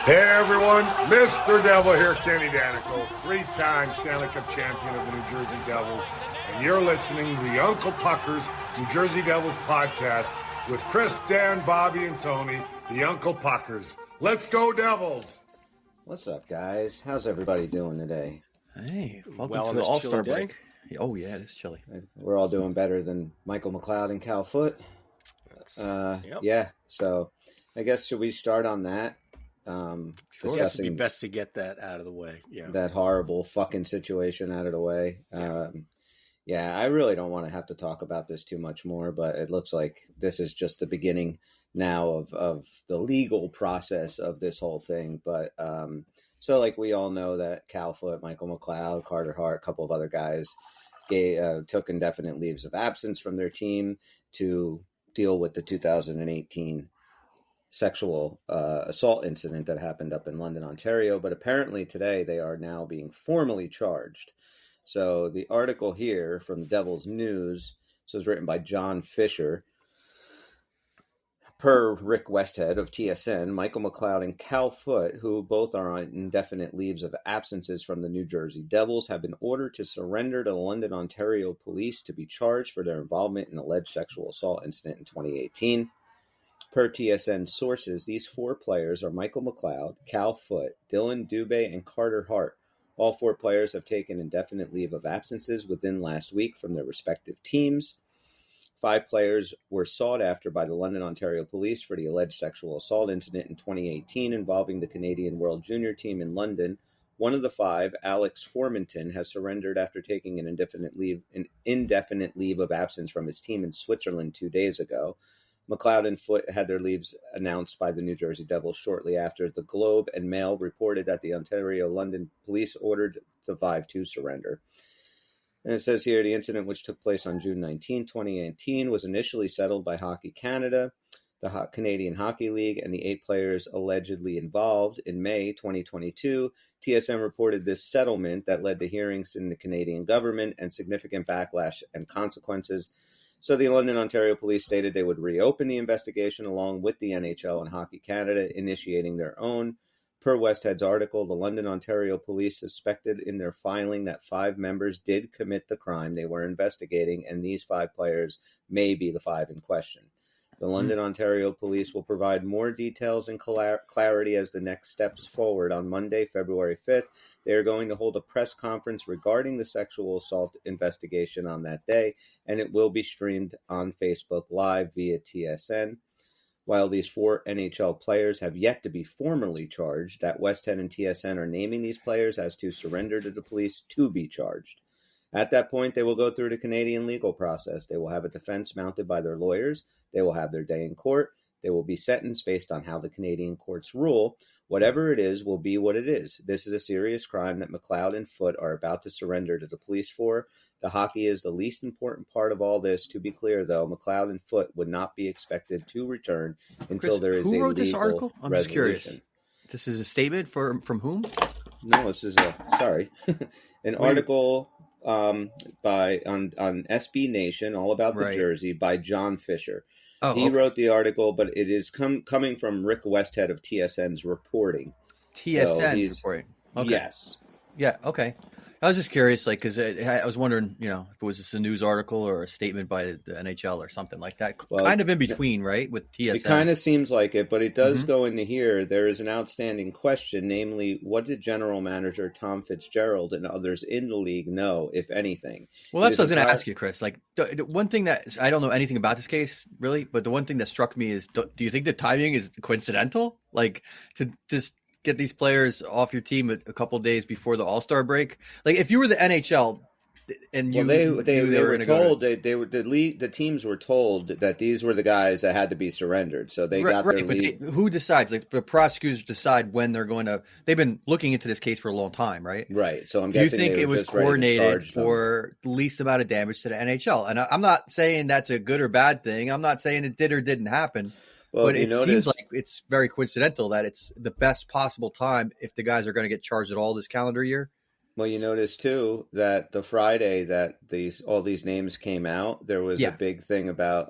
Hey everyone, Mr. Devil here, Kenny Danico, 3-time Stanley Cup champion of the New Jersey Devils, and you're listening to the Uncle Puckers New Jersey Devils podcast with Chris, Dan, Bobby, and Tony, the Uncle Puckers. Let's go Devils! What's up, guys? How's everybody doing today? Hey, welcome to the All-Star break. Oh yeah, it is chilly. We're all doing better than Michael McLeod and Cal Foote. Yep. Yeah, so I guess should we start on that? Sure. It would be best to get that out of the way. Yeah, that horrible fucking situation out of the way. I really don't want to have to talk about this too much more, but it looks like this is just the beginning now of the legal process of this whole thing. But so like we all know that Cal Foote, Michael McLeod, Carter Hart, a couple of other guys took indefinite leaves of absence from their team to deal with the 2018 sexual assault incident that happened up in London, Ontario. But apparently today they are now being formally charged. So the article here from the Devil's News, so it's written by John Fisher. Per Rick Westhead of TSN, Michael McLeod and Cal Foote, who both are on indefinite leaves of absences from the New Jersey Devils, have been ordered to surrender to the London, Ontario police to be charged for their involvement in an alleged sexual assault incident in 2018. Per TSN sources, these four players are Michael McLeod, Cal Foote, Dylan Dubé, and Carter Hart. All four players have taken indefinite leave of absences within last week from their respective teams. 5 players were sought after by the London, Ontario police for the alleged sexual assault incident in 2018 involving the Canadian World Junior team in London. One of the 5, Alex Formanton, has surrendered after taking an indefinite leave of absence from his team in Switzerland 2 days ago. McLeod and Foote had their leaves announced by the New Jersey Devils shortly after. The Globe and Mail reported that the Ontario London police ordered the 5 to surrender. And it says here, the incident, which took place on June 19, 2018, was initially settled by Hockey Canada, the Canadian Hockey League, and the 8 players allegedly involved. In May 2022, TSM reported this settlement that led to hearings in the Canadian government and significant backlash and consequences. So the London, Ontario police stated they would reopen the investigation along with the NHL and Hockey Canada, initiating their own. Per Westhead's article, the London, Ontario police suspected in their filing that 5 members did commit the crime they were investigating, and these 5 players may be the 5 in question. The London, Ontario police will provide more details and clarity as the next steps forward. On Monday, February 5th, they are going to hold a press conference regarding the sexual assault investigation on that day, and it will be streamed on Facebook Live via TSN. While these 4 NHL players have yet to be formally charged, that Westhead and TSN are naming these players as to surrender to the police to be charged. At that point, they will go through the Canadian legal process. They will have a defense mounted by their lawyers. They will have their day in court. They will be sentenced based on how the Canadian courts rule. Whatever it is will be what it is. This is a serious crime that McLeod and Foote are about to surrender to the police for. The hockey is the least important part of all this. To be clear, though, McLeod and Foote would not be expected to return until there is a legal resolution. Who wrote this article? I'm just curious. This is a statement from whom? No, this is an article on SB Nation, all about the Jersey, by John Fisher. He wrote the article, but it is coming from Rick Westhead of TSN's reporting. TSN reporting. Okay. Yes. Yeah. Okay. I was just curious, like, because I was wondering, if it was just a news article or a statement by the NHL or something like that. Well, kind of in between, right, with TSN. It kind of seems like it, but it does go into here. There is an outstanding question, namely, what did general manager Tom Fitzgerald and others in the league know, if anything? Well, that's what I was going to ask you, Chris. Like, the one thing that I don't know anything about this case, really, but the one thing that struck me is, do you think the timing is coincidental? Like, to just get these players off your team a couple days before the All-Star break? Like, if you were the NHL and you they were told the teams were told that these were the guys that had to be surrendered, so they got their leave. Who decides? Like, the prosecutors decide when they're going to. They've been looking into this case for a long time, right? Right. So do you think it was coordinated for the least amount of damage to the NHL? And I'm not saying that's a good or bad thing. I'm not saying it did or didn't happen. Well, but it seems like it's very coincidental that it's the best possible time if the guys are going to get charged at all this calendar year. Well, you notice too that the Friday that all these names came out, there was a big thing about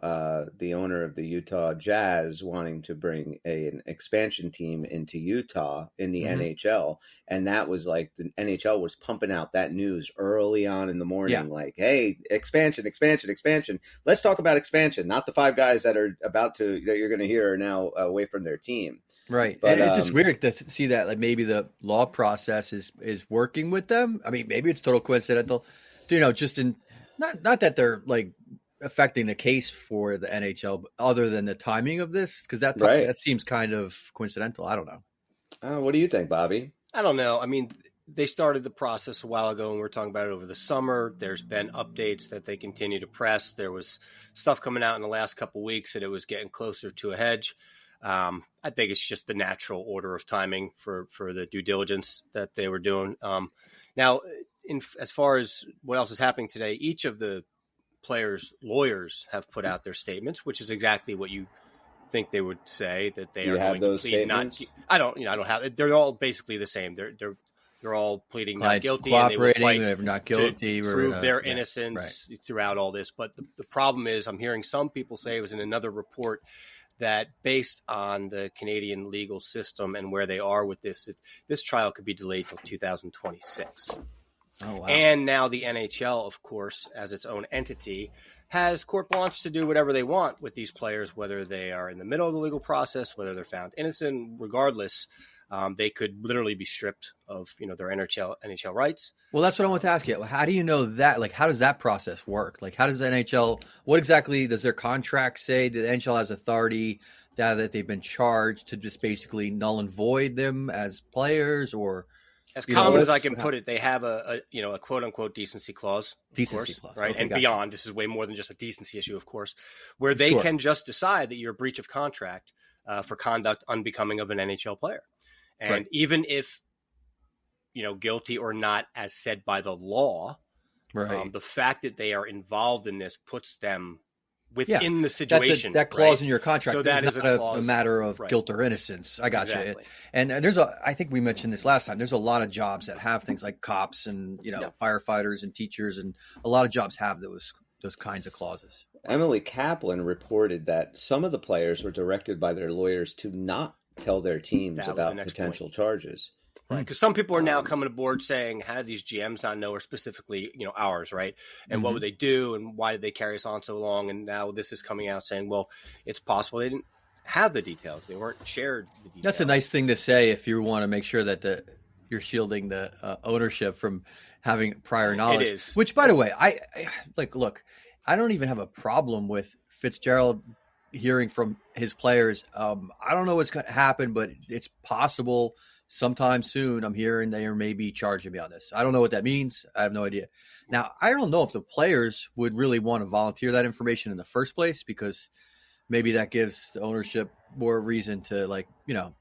the owner of the Utah Jazz wanting to bring an expansion team into Utah in the NHL, and that was like the NHL was pumping out that news early on in the morning, like, "Hey, expansion, expansion, expansion! Let's talk about expansion." Not the 5 guys that you're going to hear are now away from their team. Right. But it's just weird to see that like maybe the law process is working with them. I mean, maybe it's total coincidental, just in not that they're like affecting the case for the NHL, but other than the timing of this, because that seems kind of coincidental. I don't know. What do you think, Bobby? I don't know. I mean, they started the process a while ago and we were talking about it over the summer. There's been updates that they continue to press. There was stuff coming out in the last couple of weeks that it was getting closer to a hedge. I think it's just the natural order of timing for the due diligence that they were doing. Now, as far as what else is happening today, each of the players' lawyers have put out their statements, which is exactly what you think they would say, that they are going to plead not. I don't have. They're all basically the same. They're all pleading not guilty, and they will fight not guilty, to prove their innocence throughout all this. But the problem is, I'm hearing some people say, it was in another report, that based on the Canadian legal system and where they are with this trial could be delayed till 2026. Oh, wow. And now the NHL, of course, as its own entity, has carte blanche to do whatever they want with these players, whether they are in the middle of the legal process, whether they're found innocent, regardless. They could literally be stripped of, their NHL rights. Well, that's what I want to ask you. How do you know that? Like, how does that process work? Like, how does the NHL? What exactly does their contract say? The NHL has authority that they've been charged to just basically null and void them as players, or as common as I can put it, they have a quote unquote decency clause, right? Okay, and beyond, this is way more than just a decency issue, of course, where they can just decide that you're a breach of contract for conduct unbecoming of an NHL player. And even if, guilty or not, as said by the law, the fact that they are involved in this puts them within the situation. That clause in your contract. So that is not a matter of guilt or innocence. I got you. And I think we mentioned this last time. There's a lot of jobs that have things like cops and firefighters and teachers, and a lot of jobs have those kinds of clauses. Emily Kaplan reported that some of the players were directed by their lawyers to not tell their teams about potential charges. Right, because some people are now coming aboard saying, how did these GMs not know, or specifically, ours, right? And what would they do, and why did they carry us on so long? And now this is coming out saying, well, it's possible they didn't have the details. They weren't shared the details. That's a nice thing to say if you want to make sure that you're shielding the ownership from having prior knowledge. It is. Which, by the way, I look, I don't even have a problem with Fitzgerald hearing from his players. I don't know what's going to happen, but it's possible sometime soon I'm hearing they are maybe charging me on this. I don't know what that means. I have no idea. Now, I don't know if the players would really want to volunteer that information in the first place, because maybe that gives the ownership more reason to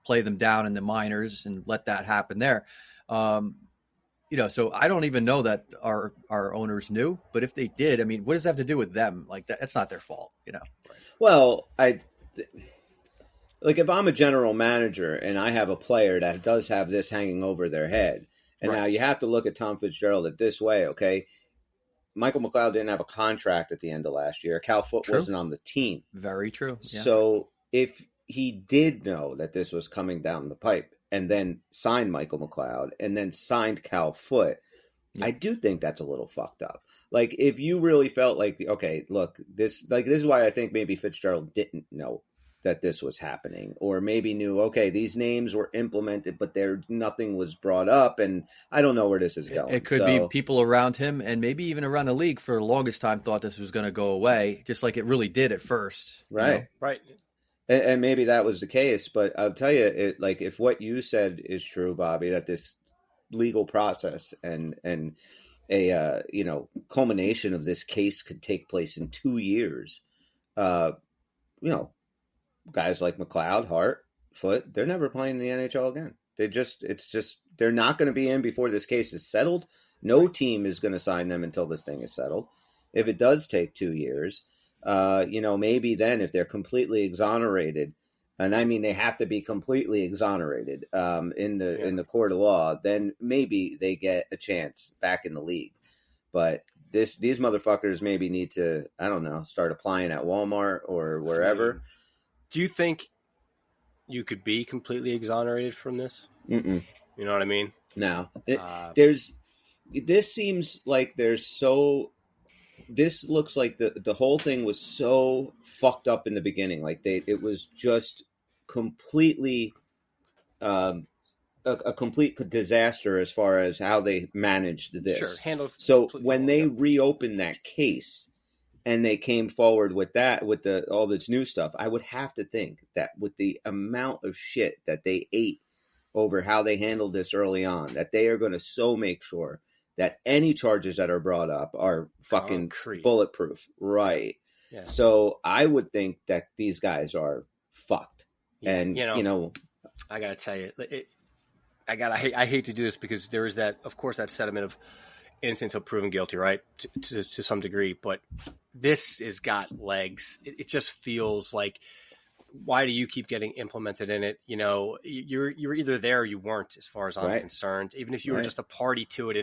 play them down in the minors and let that happen there. So I don't even know that our owners knew, but if they did, I mean, what does that have to do with them? Like that's not their fault, Well, if I'm a general manager and I have a player that does have this hanging over their head, and now you have to look at Tom Fitzgerald this way, okay? Michael McLeod didn't have a contract at the end of last year. Cal Foote wasn't on the team. Very true. Yeah. So if he did know that this was coming down the pipe and then signed Michael McLeod and then signed Cal Foote, I do think that's a little fucked up. Like, if you really felt like, okay, look, this is why I think maybe Fitzgerald didn't know that this was happening, or maybe knew, okay, these names were implemented, but nothing was brought up, and I don't know where this is going. It could be people around him, and maybe even around the league for the longest time thought this was going to go away, just like it really did at first. Right. Right. And maybe that was the case, but I'll tell you, if what you said is true, Bobby, that this legal process and a culmination of this case could take place in 2 years, guys like McLeod, Hart, Foote, they're never playing in the NHL again. They're not going to be in before this case is settled. No team is going to sign them until this thing is settled. If it does take 2 years, maybe then if they're completely exonerated, and I mean they have to be completely exonerated in the court of law, then maybe they get a chance back in the league. But these motherfuckers maybe need to, I don't know, start applying at Walmart or wherever. Do you think you could be completely exonerated from this? Mm-mm. You know what I mean? No. This seems like this looks like the whole thing was so fucked up in the beginning. Like it was just completely a complete disaster as far as how they managed this. Sure, handled. So when they reopened that case and they came forward with that, with all this new stuff, I would have to think that with the amount of shit that they ate over how they handled this early on, that they are going to so make sure that any charges that are brought up are fucking bulletproof. Right. Yeah. So I would think that these guys are fucked. Yeah. And, I got to tell you, I hate to do this because there is that, of course, that sentiment of innocent until proven guilty, right? To some degree, but this has got legs. It just feels like, why do you keep getting implemented in it? You're either there or you weren't, as far as I'm concerned. Even if you were just a party to it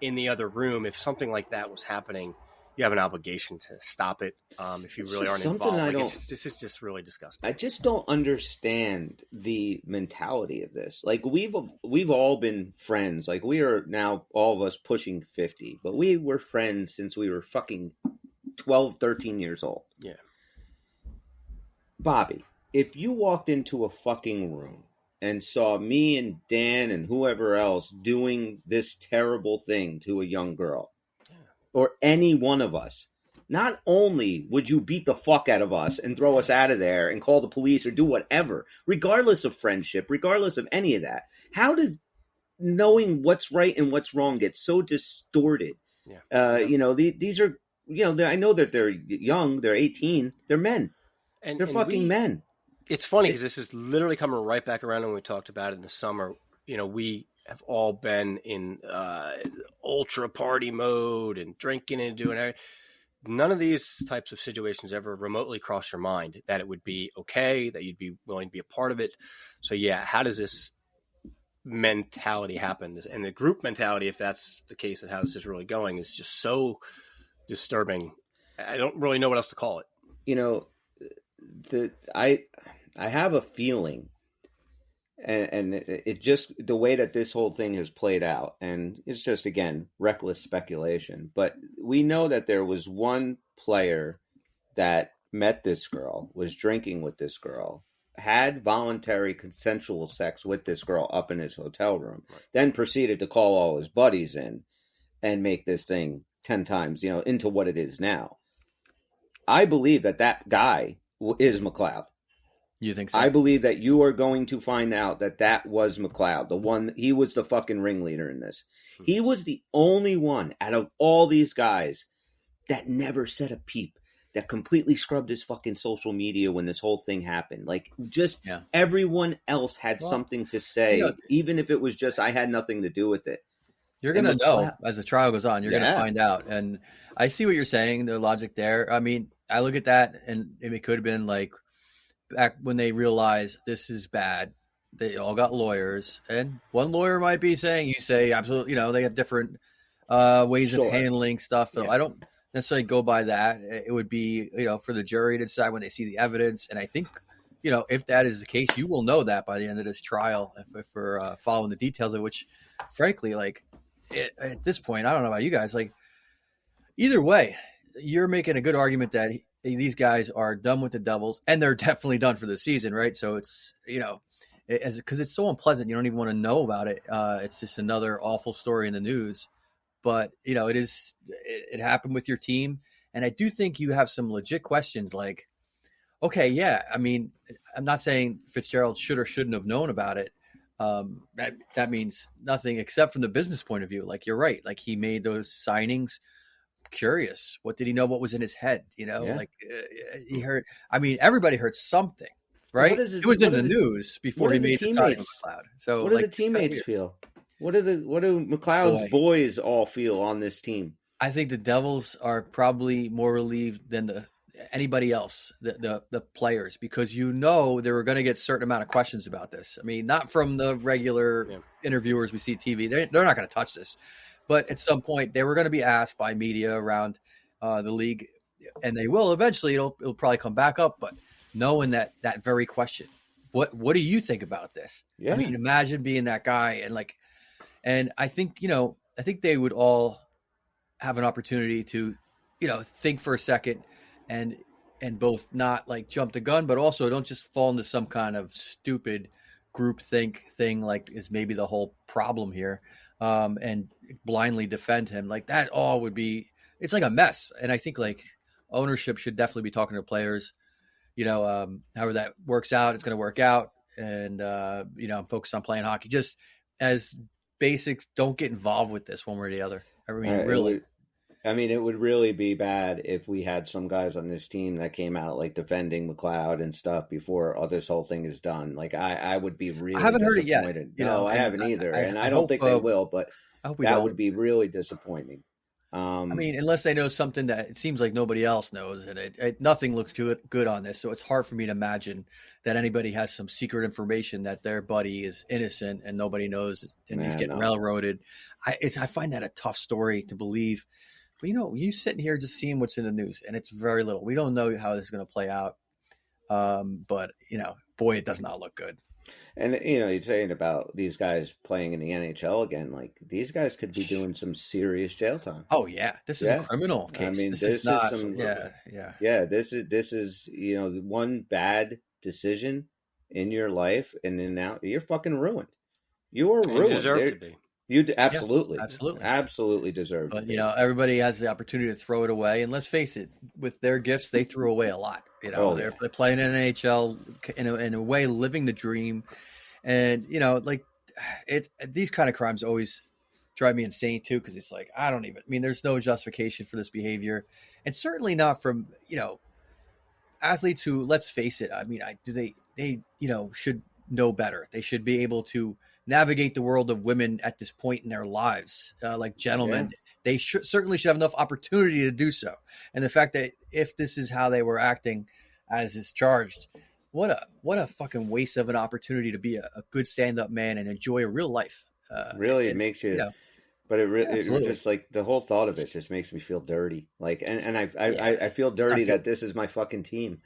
in the other room, if something like that was happening, you have an obligation to stop it. If you really aren't involved, this is just really disgusting. I just don't understand the mentality of this. Like we've all been friends. Like we are now all of us pushing 50, but we were friends since we were fucking 12, 13 years old. Yeah. Bobby, if you walked into a fucking room and saw me and Dan and whoever else doing this terrible thing to a young girl, or any one of us, not only would you beat the fuck out of us and throw us out of there and call the police or do whatever, regardless of friendship, regardless of any of that, how does knowing what's right and what's wrong get so distorted? Yeah. These are, I know that they're young, they're 18, they're men. They're fucking men. It's funny because this is literally coming right back around when we talked about it in the summer. We have all been in ultra party mode and drinking and doing everything. None of these types of situations ever remotely cross your mind that it would be okay, that you'd be willing to be a part of it. So yeah, how does this mentality happen? And the group mentality, if that's the case and how this is really going, is just so disturbing. I don't really know what else to call it. I have a feeling, and it just, the way that this whole thing has played out, and it's just, again, reckless speculation, but we know that there was one player that met this girl, was drinking with this girl, had voluntary consensual sex with this girl up in his hotel room, then proceeded to call all his buddies in and make this thing 10 times, into what it is now. I believe that guy is McLeod. You think so? I believe that you are going to find out that was McLeod. He was the fucking ringleader in this. He was the only one out of all these guys that never said a peep, that completely scrubbed his fucking social media when this whole thing happened. Like, just everyone else had something to say, even if it was just, I had nothing to do with it. You're going to know as the trial goes on. You're going to find out. And I see what you're saying, the logic there. I mean, I look at that, and it could have been like, back when they realized this is bad, they all got lawyers, and one lawyer might be saying, you say, absolutely, they have different ways of handling stuff. So I don't necessarily go by that. It would be, for the jury to decide when they see the evidence. And I think, if that is the case, you will know that by the end of this trial, if we're following the details of which, frankly, at this point, I don't know about you guys, either way, you're making a good argument that these guys are done with the Devils, and they're definitely done for the season, right? So it's, because it's so unpleasant, you don't even want to know about it. It's just another awful story in the news. But, it happened with your team. And I do think you have some legit questions like, okay, yeah, I mean, I'm not saying Fitzgerald should or shouldn't have known about it. That means nothing except from the business point of view. Like, you're right. Like, he made those signings. Curious, what did he know? What was in his head? He heard. I mean, everybody heard something, right? It was in the news before he made the signing with McLeod. So, what do the teammates feel? What do McLeod's boys all feel on this team? I think the Devils are probably more relieved than anybody else, the players, because they were going to get a certain amount of questions about this. I mean, not from the regular interviewers we see TV. They're not going to touch this, but at some point they were going to be asked by media around the league, and they will eventually. It'll probably come back up, but knowing that very question, what do you think about this? Yeah. I mean, imagine being that guy and I think they would all have an opportunity to, think for a second and both not like jump the gun, but also don't just fall into some kind of stupid group think thing, like is maybe the whole problem here, and blindly defend him. Like that all would be, it's like a mess. And I think like ownership should definitely be talking to players, however that works out, it's going to work out. And, I'm focused on playing hockey. Just as basics, don't get involved with this one way or the other. I mean, really. It would really be bad if we had some guys on this team that came out like defending McLeod and stuff before this whole thing is done. Like I would be really I haven't disappointed. heard it yet. No, I haven't either. And I don't think they will, but that would be really disappointing. Unless they know something that it seems like nobody else knows, and nothing looks good on this. So it's hard for me to imagine that anybody has some secret information that their buddy is innocent and nobody knows, and he's getting railroaded. I find that a tough story to believe. But you sitting here just seeing what's in the news, and it's very little. We don't know how this is going to play out. But boy, it does not look good. And you're saying about these guys playing in the NHL again, like these guys could be doing some serious jail time. Oh yeah, this is a criminal case. I mean, this is not, some yeah. This is one bad decision in your life, and then now you're fucking ruined. You are ruined. You deserve to be. You absolutely deserve. But everybody has the opportunity to throw it away, and let's face it, with their gifts, they threw away a lot. They're playing in NHL in a way, living the dream, and these kind of crimes always drive me insane too, because it's like there's no justification for this behavior, and certainly not from athletes who, let's face it, they should know better. They should be able to navigate the world of women at this point in their lives, like gentlemen. They certainly should have enough opportunity to do so. And the fact that if this is how they were acting as is charged, what a fucking waste of an opportunity to be a good stand-up man and enjoy a real life. It makes you, but it just like the whole thought of it just makes me feel dirty. Like, and I feel dirty that this is my fucking team.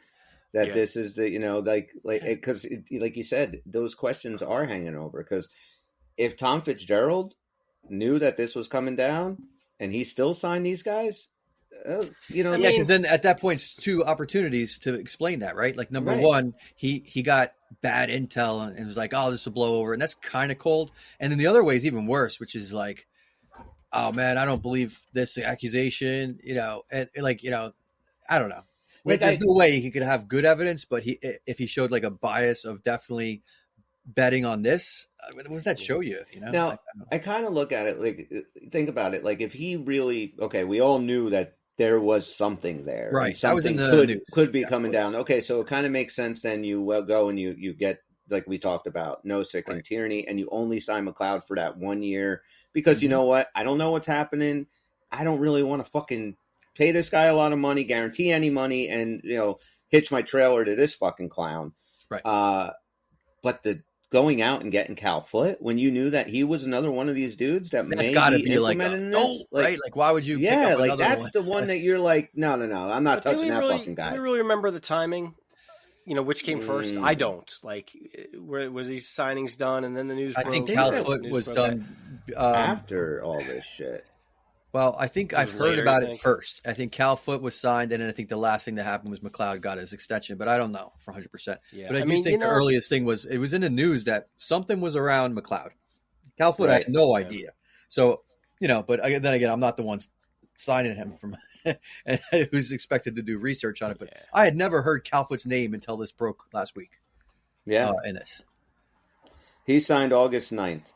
That this is the, because like you said, those questions are hanging over. Because if Tom Fitzgerald knew that this was coming down and he still signed these guys, because then at that point, it's two opportunities to explain that, right? Like number one, he got bad intel and was like, oh, this will blow over. And that's kind of cold. And then the other way is even worse, which is like, oh man, I don't believe this accusation, and I don't know. Like there's no way he could have good evidence, but if he showed like a bias of definitely betting on this, what does that show you? Now, I kind of look at it like, think about it, like if he really, we all knew that there was something there, right? Something could be coming down. Okay, so it kind of makes sense. Then you go and you get, like we talked about, Nosek and Tierney, and you only sign McLeod for that 1 year because you know what? I don't know what's happening. I don't really want to fucking pay this guy a lot of money, guarantee any money, and hitch my trailer to this fucking clown. Right. But the going out and getting Cal Foote when you knew that he was another one of these dudes that may be implementing this, right? Like why would you? Yeah, like that's the one that you're like, no, I'm not touching that fucking guy. Do we really remember the timing? Which came first? I don't. Like, where was these signings done, and then the news? I think Cal Foote was done after all this shit. Well, I think I've heard about it first. I think Cal Foote was signed, and then I think the last thing that happened was McLeod got his extension, but I don't know for 100%. Yeah. But I do think the earliest thing was, it was in the news that something was around McLeod. Cal Foote, I had no idea. So, but then again, I'm not the one signing him from and who's expected to do research on it. But I had never heard Cal Foote's name until this broke last week. Yeah. In this. He signed August 9th.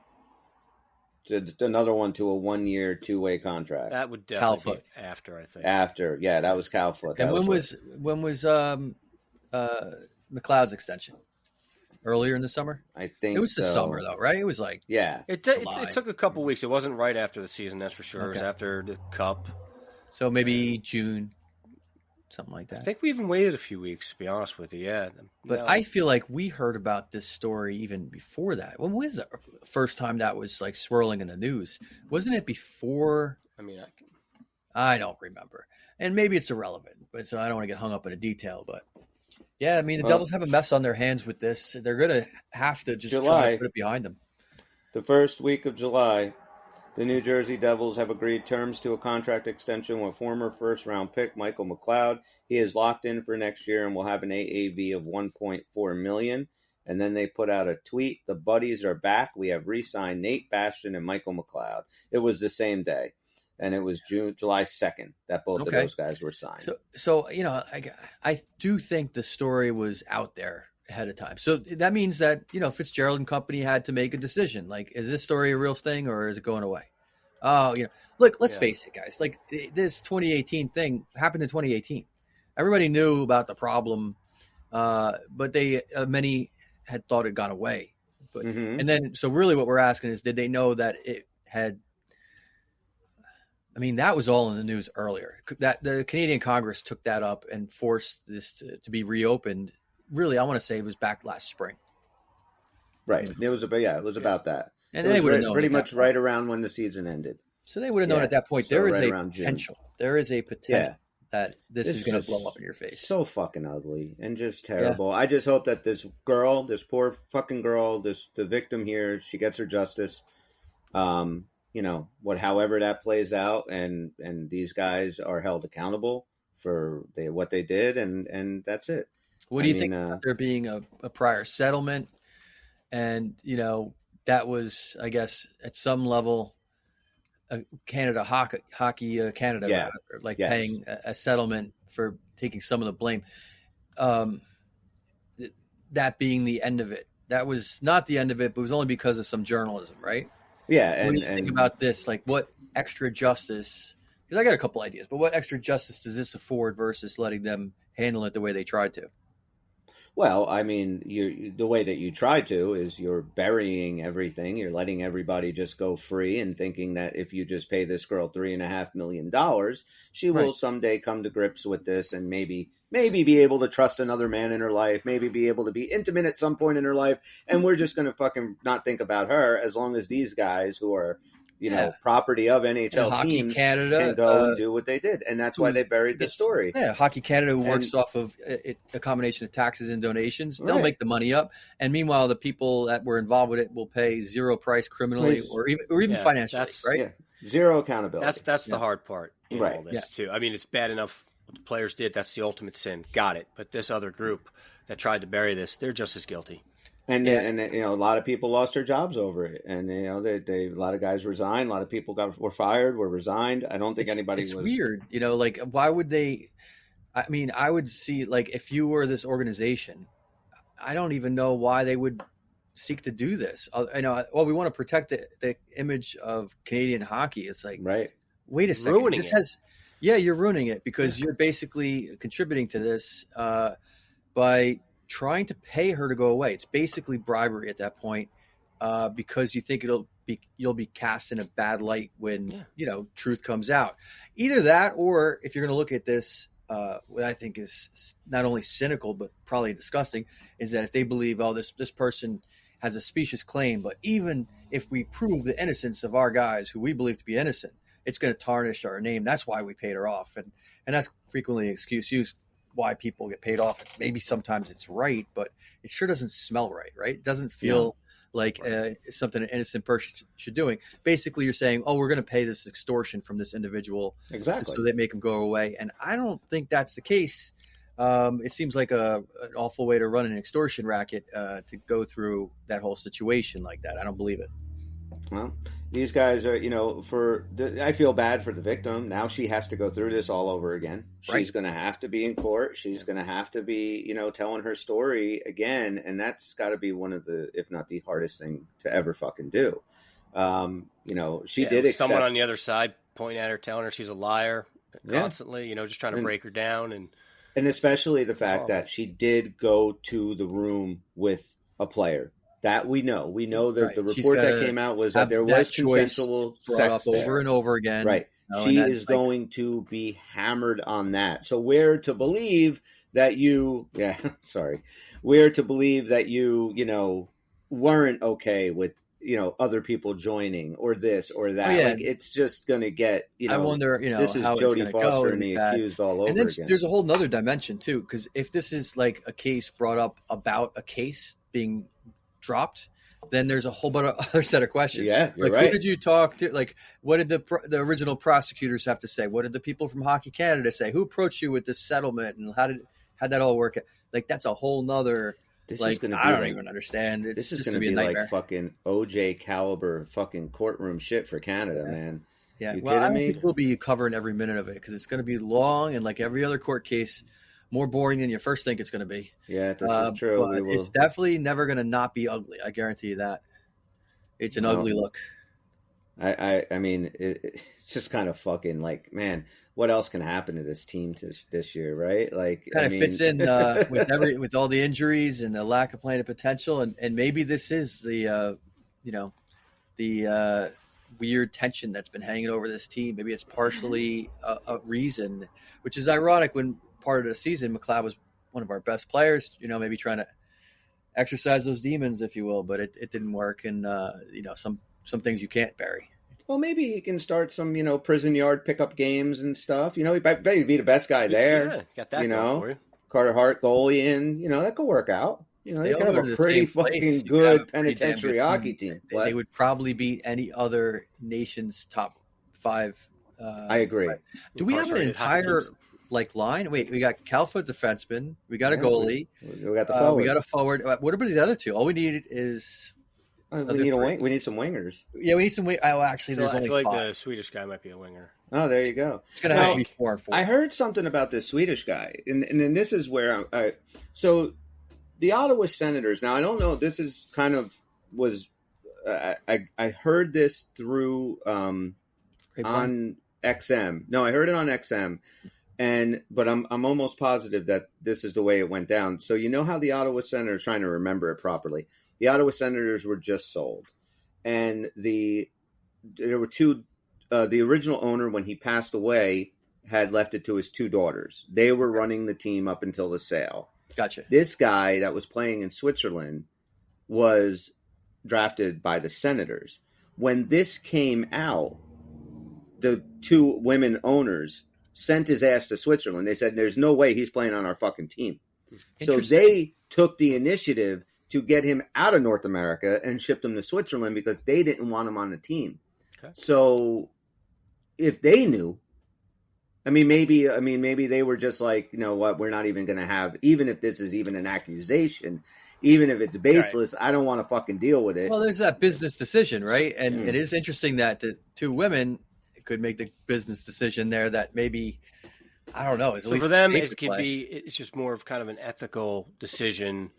Another one to a 1 year, 2-way contract. That would definitely be after, I think. After, that was Cal Foote. And when was McLeod's extension? Earlier in the summer? I think it was the summer though, right? It was like It took a couple weeks. It wasn't right after the season, that's for sure. Okay. It was after the Cup. So maybe June. something like I that. think we even waited a few weeks, to be honest with you. Yeah. But I feel like we heard about this story even before that. When was the first time that was like swirling in the news? Wasn't it before? I mean, I don't remember. And maybe it's irrelevant, but so I don't want to get hung up in a detail. But yeah, I mean, the Devils have a mess on their hands with this. They're going to have to just try to put it behind them. The first week of July, the New Jersey Devils have agreed terms to a contract extension with former first-round pick Michael McLeod. He is locked in for next year and will have an AAV of $1.4 million. And then they put out a tweet: "The buddies are back. We have re-signed Nate Bastian and Michael McLeod." It was the same day, and it was July 2nd that both of those guys were signed. So I do think the story was out there ahead of time. So that means that, Fitzgerald and company had to make a decision. Like, is this story a real thing or is it going away? Oh, look, let's face it, guys. Like, this 2018 thing happened in 2018. Everybody knew about the problem, but many had thought it got away. But and then, so really what we're asking is, did they know that it had? I mean, that was all in the news earlier. That the Canadian Congress took that up and forced this to be reopened. Really, I want to say it was back last spring. Right. It was about that. And it they would have was known pretty much right around when the season ended. So they would have known at that point. So there is right a potential. There is a potential that this is going to blow up in your face. So fucking ugly and just terrible. I just hope that this girl, this poor fucking girl, the victim here, she gets her justice. However that plays out, and these guys are held accountable for what they did, and that's it. What do you think about there being a prior settlement? And, that was, I guess, at some level, Canada Hockey Canada, paying a settlement for taking some of the blame. That being the end of it. That was not the end of it, but it was only because of some journalism, right? Yeah. What do you think about this? Like, what extra justice? Because I got a couple ideas, but what extra justice does this afford versus letting them handle it the way they tried to? Well, I mean, the way that you try to is you're burying everything. You're letting everybody just go free and thinking that if you just pay this girl $3.5 million, she will someday come to grips with this and maybe be able to trust another man in her life, maybe be able to be intimate at some point in her life. And we're just going to fucking not think about her as long as these guys who are, property of NHL teams Canada, can go and do what they did. And that's why they buried the story. Yeah, Hockey Canada, who works off of a combination of taxes and donations, they'll make the money up. And meanwhile, the people that were involved with it will pay zero price criminally or even financially, right? Yeah. Zero accountability. That's the hard part in all this, Yeah. too. I mean, it's bad enough what the players did. That's the ultimate sin. Got it. But this other group that tried to bury this, they're just as guilty. And a lot of people lost their jobs over it, and a lot of guys resigned. A lot of people were fired, were resigned. I don't think anybody was. It's weird, like, why would they? I mean, I would see, like, if you were this organization, I don't even know why they would seek to do this. We want to protect the image of Canadian hockey. It's like, wait a second, ruining it. You're ruining it because you're basically contributing to this by trying to pay her to go away. It's basically bribery at that point, because you think you'll be cast in a bad light when truth comes out. Either that, or if you're going to look at this, what I think is not only cynical but probably disgusting, is that if they believe, this person has a specious claim, but even if we prove the innocence of our guys who we believe to be innocent, it's going to tarnish our name. That's why we paid her off, and that's frequently an excuse used why people get paid off. Maybe sometimes it's right, but it sure doesn't smell right? It doesn't feel like something an innocent person should doing. Basically, you're saying, we're going to pay this extortion from this individual, exactly, so they make him go away. And I don't think that's the case. It seems like an awful way to run an extortion racket, to go through that whole situation like that. I don't believe it. Well, these guys are, I feel bad for the victim. Now she has to go through this all over again. She's going to have to be in court. She's going to have to be, telling her story again. And that's got to be one of the, if not the hardest thing to ever fucking do. She did accept someone on the other side pointing at her, telling her she's a liar constantly, just trying to break her down. And especially the fact that she did go to the room with a player. That we know. We know that the report that came out was that there was consensual sex over and over again. Right. she is going to be hammered on that. So we're to believe that we're to believe that you weren't okay with, other people joining or this or that. Oh, yeah. Like, it's just going to get, I wonder, this is how Jodie Foster and the bad. accused all over and then again. There's a whole nother dimension too, because if this is like a case brought up about a case being dropped, then there's a whole bunch of other set of questions. Yeah, you're like, right. Who did you talk to? Like, what did the original prosecutors have to say? What did the people from Hockey Canada say? Who approached you with this settlement, and how'd that all work out? Like, that's a whole nother. This like, is going to be. I don't even understand. This is going to be like fucking OJ caliber fucking courtroom shit for Canada, man. Yeah, you well, I kidding me? think we'll be covering every minute of it because it's going to be long and like every other court case, more boring than you first think it's going to be. Yeah, this is true. But it's definitely never going to not be ugly. I guarantee you that. It's an ugly look. I mean, it's just kind of fucking like, man, what else can happen to this team this year, right? Like, kind of fits in with all the injuries and the lack of playing potential, and maybe this is the weird tension that's been hanging over this team. Maybe it's partially a reason, which is ironic when part of the season McLeod was one of our best players. Maybe trying to exercise those demons, if you will, but it didn't work, and some things you can't bury. Well, maybe he can start some, prison yard pickup games and stuff. He bet he'd be the best guy there. Yeah, got that going for you. Carter Hart goalie, and that could work out. They could have a pretty fucking good penitentiary hockey team. They would probably beat any other nation's top 5. I agree. Do we have an entire line? Wait, we got Calfoot defenseman. We got a goalie. We got the forward. We got a forward. What about the other two? All we need is. We need some wingers. Yeah, we need some wingers. Oh, actually, there's only 5. I feel like the Swedish guy might be a winger. Oh, there you go. It's going to have to be 4 and 4. I heard something about this Swedish guy, and then this is where so the Ottawa Senators. Now, I don't know. This is kind of was I heard this through on XM. No, I heard it on XM, but I'm almost positive that this is the way it went down. So how the Ottawa Senators, trying to remember it properly. The Ottawa Senators were just sold, and there were 2. The original owner, when he passed away, had left it to his 2 daughters. They were running the team up until the sale. Gotcha. This guy that was playing in Switzerland was drafted by the Senators. When this came out, the 2 women owners sent his ass to Switzerland. They said, "There's no way he's playing on our fucking team." So they took the initiative to get him out of North America and shipped him to Switzerland because they didn't want him on the team. Okay. So if they knew, maybe they were just like, you know what, we're not even going to have, even if this is even an accusation, even if it's baseless, right. I don't want to fucking deal with it. Well, there's that business decision, right? And it is interesting that the 2 women could make the business decision there that maybe, I don't know. So for them, it could be, it's just more of kind of an ethical decision.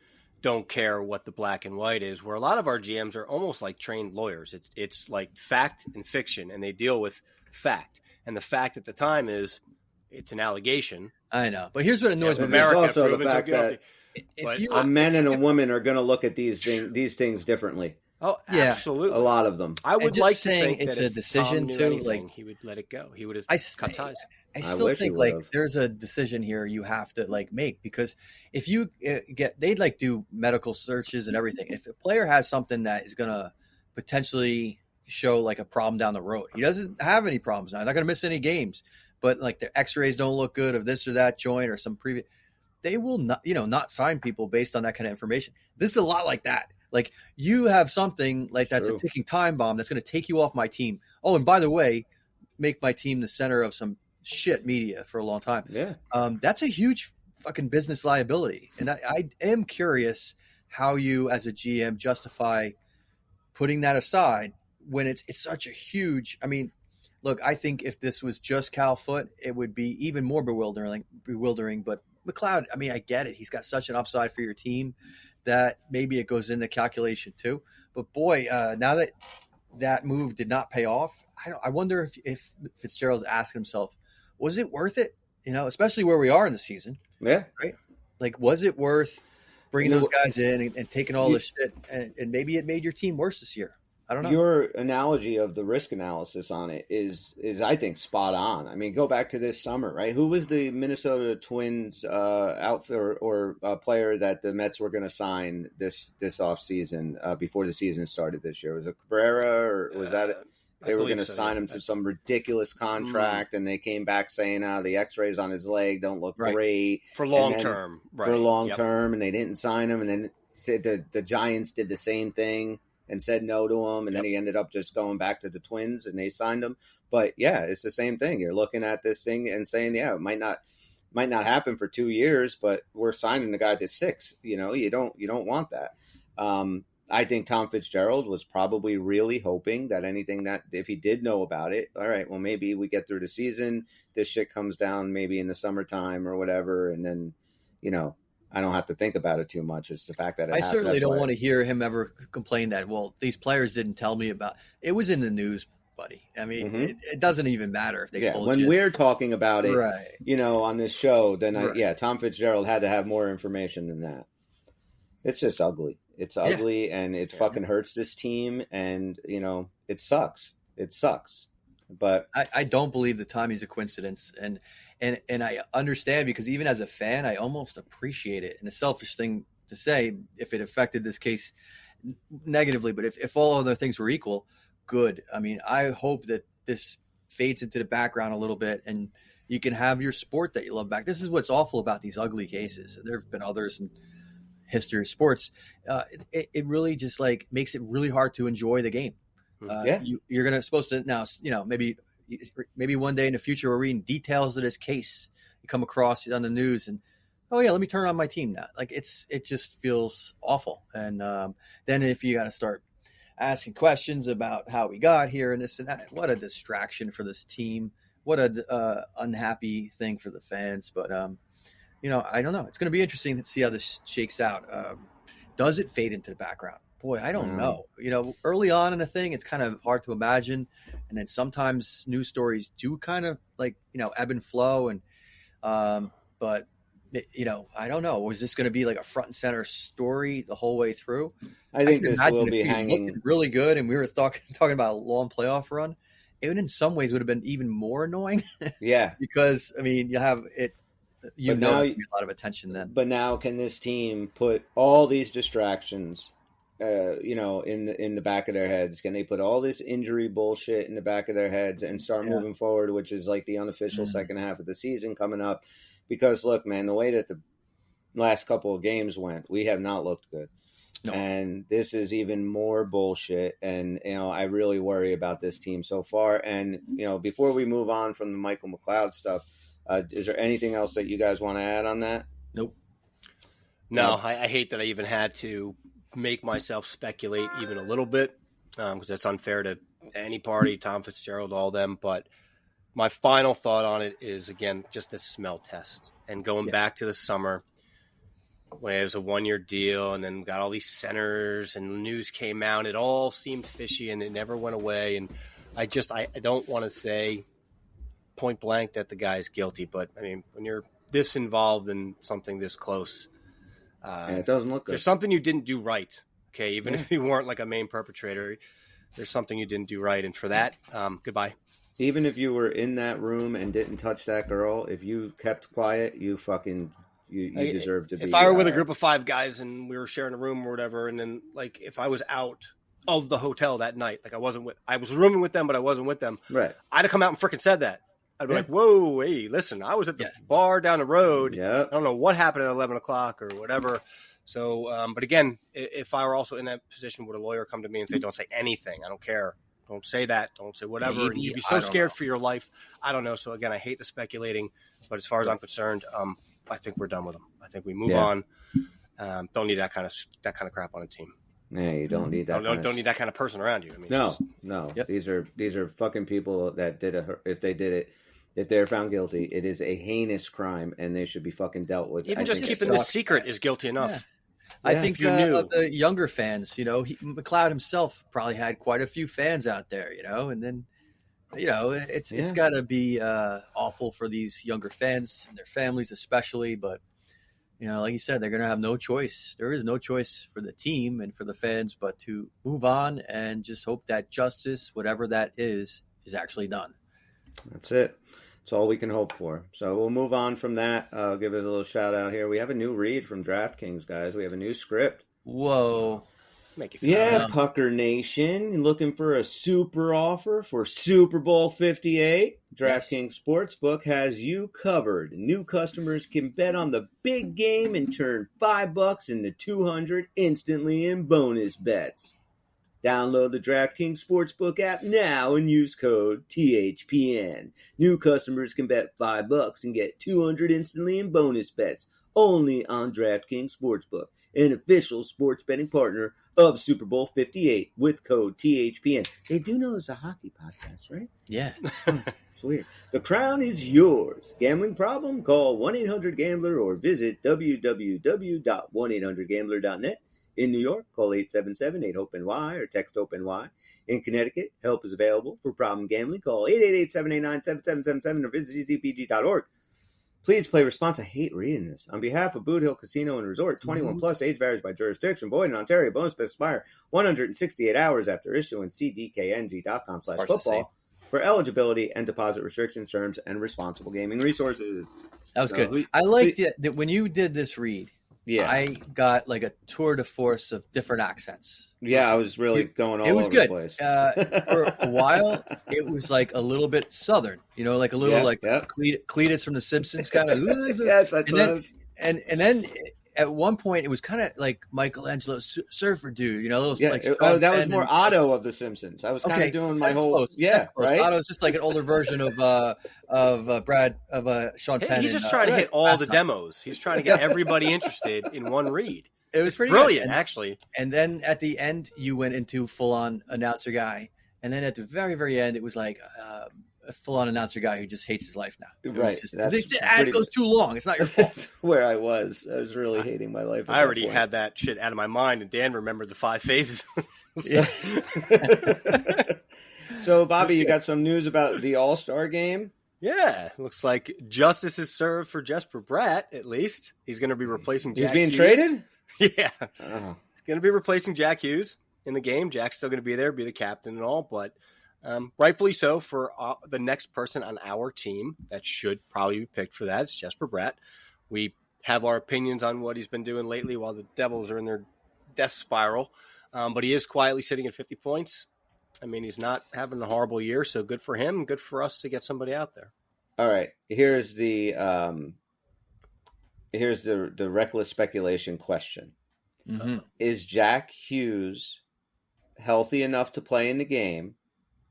Don't care what the black and white is, where a lot of our GMs are almost like trained lawyers. It's like fact and fiction, and they deal with fact. And the fact at the time is it's an allegation. I know. But here's what annoys me. There's also the fact that a man and a woman are going to look at these things differently. Oh, yeah, absolutely. A lot of them. I would like to think it's that a decision too. Like he would let it go. He would have cut ties. I still think there's a decision here you have to make, because if you they'd do medical searches and everything. If a player has something that is going to potentially show a problem down the road, he doesn't have any problems now. He's not going to miss any games, but the X-rays don't look good of this or that joint or some previous. They will not sign people based on that kind of information. This is a lot like that. You have something that's a ticking time bomb that's going to take you off my team. Oh, and by the way, make my team the center of some shit media for a long time. Yeah. That's a huge fucking business liability. And I am curious how you as a GM justify putting that aside when it's such a huge, look, I think if this was just Cal Foote, it would be even more bewildering, but McLeod, I get it. He's got such an upside for your team that maybe it goes into calculation too. But boy, now that move did not pay off, I wonder if Fitzgerald's asking himself, was it worth it? Especially where we are in the season. Yeah. Right. Was it worth bringing those guys in and taking all this shit? And maybe it made your team worse this year. I don't know. Your analogy of the risk analysis on it is I think spot on. I mean, go back to this summer, right? Who was the Minnesota Twins outfielder or player that the Mets were going to sign this offseason before the season started this year? Was it Cabrera, or was that they were going to sign him to some ridiculous contract, and they came back saying, the X-rays on his leg don't look great for long term, for long term, and they didn't sign him, and then said the Giants did the same thing and said no to him, and then he ended up just going back to the Twins, and they signed him. But yeah, it's the same thing. You're looking at this thing and saying, it might not happen for 2 years, but we're signing the guy to 6. You don't want that. I think Tom Fitzgerald was probably really hoping that anything that if he did know about it, all right, well, maybe we get through the season, this shit comes down maybe in the summertime or whatever, and then I don't have to think about it too much. It's the fact that I certainly don't want to hear him ever complain that, well, these players didn't tell me about it. Was in the news, buddy. I mean, it doesn't even matter if they told you. When we're talking about it, on this show, then Tom Fitzgerald had to have more information than that. It's just ugly. It's ugly, and it fucking hurts this team, and, it sucks. It sucks. But I don't believe the timing's a coincidence, and I understand, because even as a fan, I almost appreciate it. And a selfish thing to say, if it affected this case negatively, but if all other things were equal, good. I mean, I hope that this fades into the background a little bit, and you can have your sport that you love back. This is what's awful about these ugly cases. There have been others in history of sports. It really just makes it really hard to enjoy the game. You're supposed to now, maybe one day in the future we're reading details of this case. You come across it on the news, and let me turn on my team now. It just feels awful. And then if you got to start asking questions about how we got here and this and that, what a distraction for this team. What a unhappy thing for the fans. But I don't know. It's going to be interesting to see how this shakes out. Does it fade into the background? Boy, I don't know. Early on in a thing, it's kind of hard to imagine. And then sometimes news stories do kind of ebb and flow. And, but I don't know. Was this going to be like a front and center story the whole way through? I think this will be hanging really good. And we were talking about a long playoff run. It in some ways would have been even more annoying. Yeah. Because, you have it. Now, a lot of attention then. But now, can this team put all these distractions, in the back of their heads? Can they put all this injury bullshit in the back of their heads and start moving forward, which is like the unofficial second half of the season coming up? Because look, man, the way that the last couple of games went, we have not looked good. No. And this is even more bullshit. And, I really worry about this team so far. And, before we move on from the Michael McLeod stuff, is there anything else that you guys want to add on that? Nope. No, I hate that I even had to make myself speculate even a little bit, because that's unfair to any party, Tom Fitzgerald, all them. But my final thought on it is, again, just the smell test. And going back to the summer, when it was a 1-year deal, and then got all these centers, and the news came out, it all seemed fishy, and it never went away. And I don't want to say point blank that the guy's guilty, but when you're this involved in something this close, it doesn't look good. There's something you didn't do right. Okay, even if you weren't like a main perpetrator, there's something you didn't do right, and for that, goodbye. Even if you were in that room and didn't touch that girl, if you kept quiet, you deserve to be. If I were with a group of 5 guys and we were sharing a room or whatever, and then if I was out of the hotel that night, I was rooming with them, but I wasn't with them. Right. I'd have come out and freaking said that. I'd be like, whoa, hey, listen, I was at the bar down the road. Yeah. I don't know what happened at 11 o'clock or whatever. So, but again, if I were also in that position, would a lawyer come to me and say, don't say anything. I don't care. Don't say that. Don't say whatever. Maybe, and you'd be so scared for your life. I don't know. So again, I hate the speculating, but as far as I'm concerned, I think we're done with them. I think we move on. Don't need that kind of crap on a team. Yeah, you don't need that. Don't need that kind of person around you. No. Yep. These are fucking people that did it. If they did it, if they're found guilty, it is a heinous crime, and they should be fucking dealt with. Even just keeping the secret is guilty enough. Yeah. I think of the younger fans, McLeod himself probably had quite a few fans out there, and then, it's got to be awful for these younger fans and their families especially. But, like you said, they're going to have no choice. There is no choice for the team and for the fans but to move on and just hope that justice, whatever that is actually done. That's it. That's all we can hope for. So we'll move on from that. I'll give it a little shout out here. We have a new read from DraftKings, guys. We have a new script. Whoa. Make it fun. Yeah, Pucker Nation. Looking for a super offer for Super Bowl 58? DraftKings Sportsbook has you covered. New customers can bet on the big game and turn $5 into $200 instantly in bonus bets. Download the DraftKings Sportsbook app now and use code THPN. New customers can bet $5 and get $200 instantly in bonus bets only on DraftKings Sportsbook, an official sports betting partner of Super Bowl 58 with code THPN. They do know it's a hockey podcast, right? Yeah. It's weird. The crown is yours. Gambling problem? Call 1-800-GAMBLER or visit www.1800gambler.net. In New York, call 877-8-HOPE-NY or text HOPE-NY. In Connecticut, help is available for problem gambling. Call 888-789-7777 or visit ccpg.org. Please play responsible. I hate reading this. On behalf of Boot Hill Casino and Resort, 21 plus, age varies by jurisdiction. Void in Ontario. Bonus bets expire 168 hours after issuance. See dkng.com/football for eligibility and deposit restrictions, terms, and responsible gaming resources. That was good. I liked it that when you did this read, I got like a tour de force of different accents. Yeah, I was really going all over the place. For a while, it was like a little bit Southern, like a little Cletus from The Simpsons kind of. Yes, that's what I was. And then at one point, it was kind of like Michelangelo Surfer Dude, that was more Otto of The Simpsons. I was kind of doing my whole right. Otto's just like an older version of Sean Penn. He's just trying to hit all the demos. He's trying to get everybody interested in one read. It was pretty brilliant, actually. And then at the end, you went into full-on announcer guy, and then at the very, very end, it was like a full-on announcer guy who just hates his life now. Right. It goes too long. It's not your fault. That's where I was. I was really hating my life. I already had that shit out of my mind, and Dan remembered the 5 phases. Yeah. So, Bobby, you got some news about the All-Star game? Yeah. Looks like justice is served for Jesper Bratt, at least. He's going to be replacing Jack He's being Hughes. traded? Yeah. Oh. He's going to be replacing Jack Hughes in the game. Jack's still going to be there, be the captain and all, but rightfully so for the next person on our team that should probably be picked for that. It's Jesper Bratt. We have our opinions on what he's been doing lately while the Devils are in their death spiral, but he is quietly sitting at 50 points. I mean, he's not having a horrible year, so good for him. Good for us to get somebody out there. All right. Here's the reckless speculation question. Mm-hmm. Is Jack Hughes healthy enough to play in the game?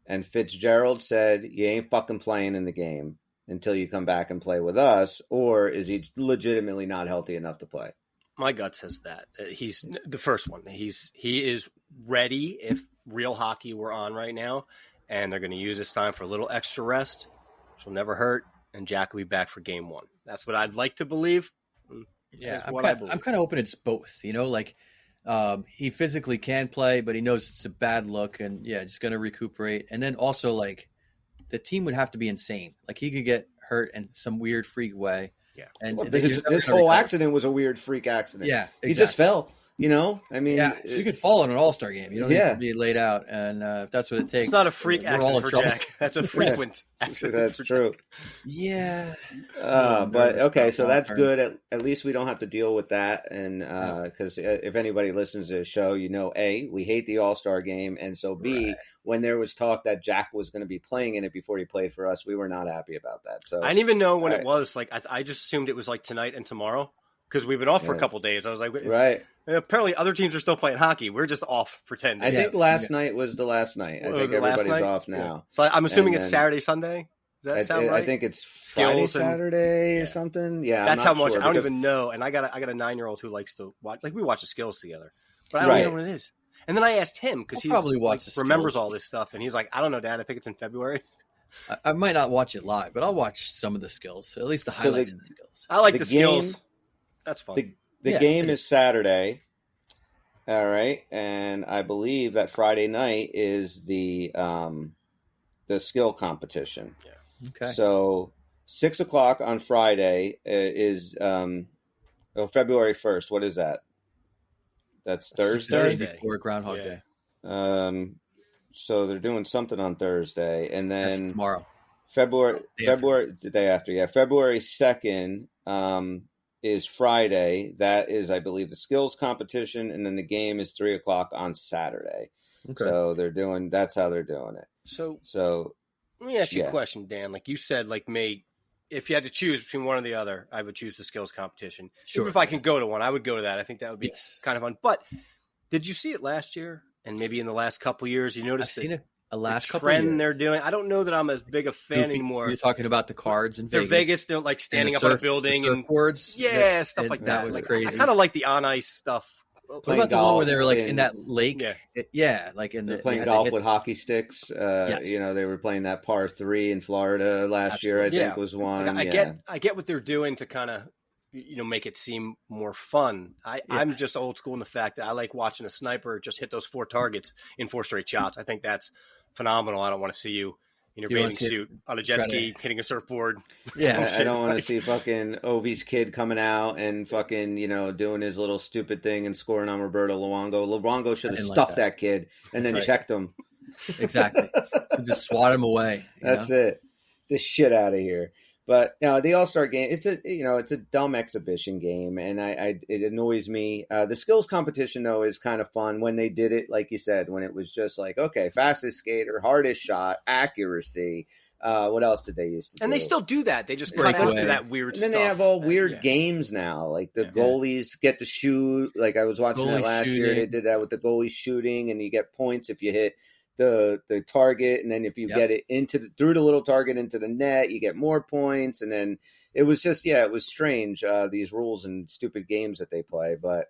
And Fitzgerald said, you ain't fucking playing in the game until you come back and play with us. Or is he legitimately not healthy enough to play? My gut says that. He's the first one. He is ready if real hockey were on right now, and they're going to use this time for a little extra rest, which will never hurt, and Jack will be back for game 1. That's what I'd like to believe. Yeah, I'm kind of hoping it's both. He physically can play, but he knows it's a bad look, and just going to recuperate. And then also, the team would have to be insane. He could get hurt in some weird freak way. Yeah, and this whole accident was a weird freak accident. Yeah, exactly. He just fell. I mean, you could fall in an All-Star game. You don't need to be laid out, and if that's what it takes, it's not a freak accident for Jack. That's a frequent accident. That's true. Jack. Yeah, but okay, so that's good. At least we don't have to deal with that, and because if anybody listens to the show, A, we hate the All-Star game, and so B, when there was talk that Jack was going to be playing in it before he played for us, we were not happy about that. So I didn't even know when it was. I just assumed it was tonight and tomorrow. Because we've been off for a couple of days. I was like, right. Apparently other teams are still playing hockey. We're just off for 10 days. I think last night was the last night. I think everybody's off now. Yeah. So I'm assuming it's Saturday, Sunday? Does that sound right? I think it's Friday, Saturday or something. Yeah, that's how much. I don't even know. And I got a 9-year-old who likes to watch. We watch the skills together. But I don't know when it is. And then I asked him because he probably remembers all this stuff. And he's like, I don't know, Dad. I think it's in February. I might not watch it live, but I'll watch some of the skills. At least the highlights of the skills. I like the skills. That's fun. The game is Saturday, all right, and I believe that Friday night is the skill competition. Yeah. Okay. So 6:00 on Friday is February 1st. What is that? That's Thursday? Before Groundhog Day. So they're doing something on Thursday, and then That's tomorrow. The day after. Yeah, February 2nd is Friday. That is, I believe, the skills competition, and then the game is 3:00 on Saturday. Okay. So that's how they're doing it. So let me ask you a question, Dan. Like you said, like me, if you had to choose between one or the other, I would choose the skills competition. Sure. Even if I can go to one, I would go to that. I think that would be kind of fun. But did you see it last year? And maybe in the last couple of years, you noticed the trend they're doing. I don't know that I'm as big a fan anymore. You're talking about the cards in Vegas. Vegas. They're like standing up on a building and surfboards. Yeah, stuff like that. That was like, crazy. I kind of like the on ice stuff. What about the one where they were like in that lake? Like they're playing golf with hockey sticks. You know, they were playing that par 3 in Florida last year. I think was one. Like, I get what they're doing to kind of make it seem more fun. I'm just old school in the fact that I like watching a sniper just hit those 4 targets in 4 straight shots. I think that's phenomenal. I don't want to see you in your bathing suit on a jet ski hitting a surfboard. Yeah, I don't want to see fucking Ovi's kid coming out and fucking, doing his little stupid thing and scoring on Roberto Luongo. Luongo should have stuffed that kid and then checked him. Exactly. Just swat him away. That's it. The shit out of here. But the All-Star game, it's a dumb exhibition game, and it annoys me. The skills competition though is kind of fun when they did it, like you said, when it was just like, okay, fastest skater, hardest shot, accuracy. What else did they used to do? And they still do that. They just cut out to that weird stuff. And then they have all weird games now, like the goalies get to shoot. Like I was watching that last year. They did that with the goalies shooting, and you get points if you hit the target, and then if you get it through the little target into the net, you get more points. And then it was just it was strange, these rules and stupid games that they play. But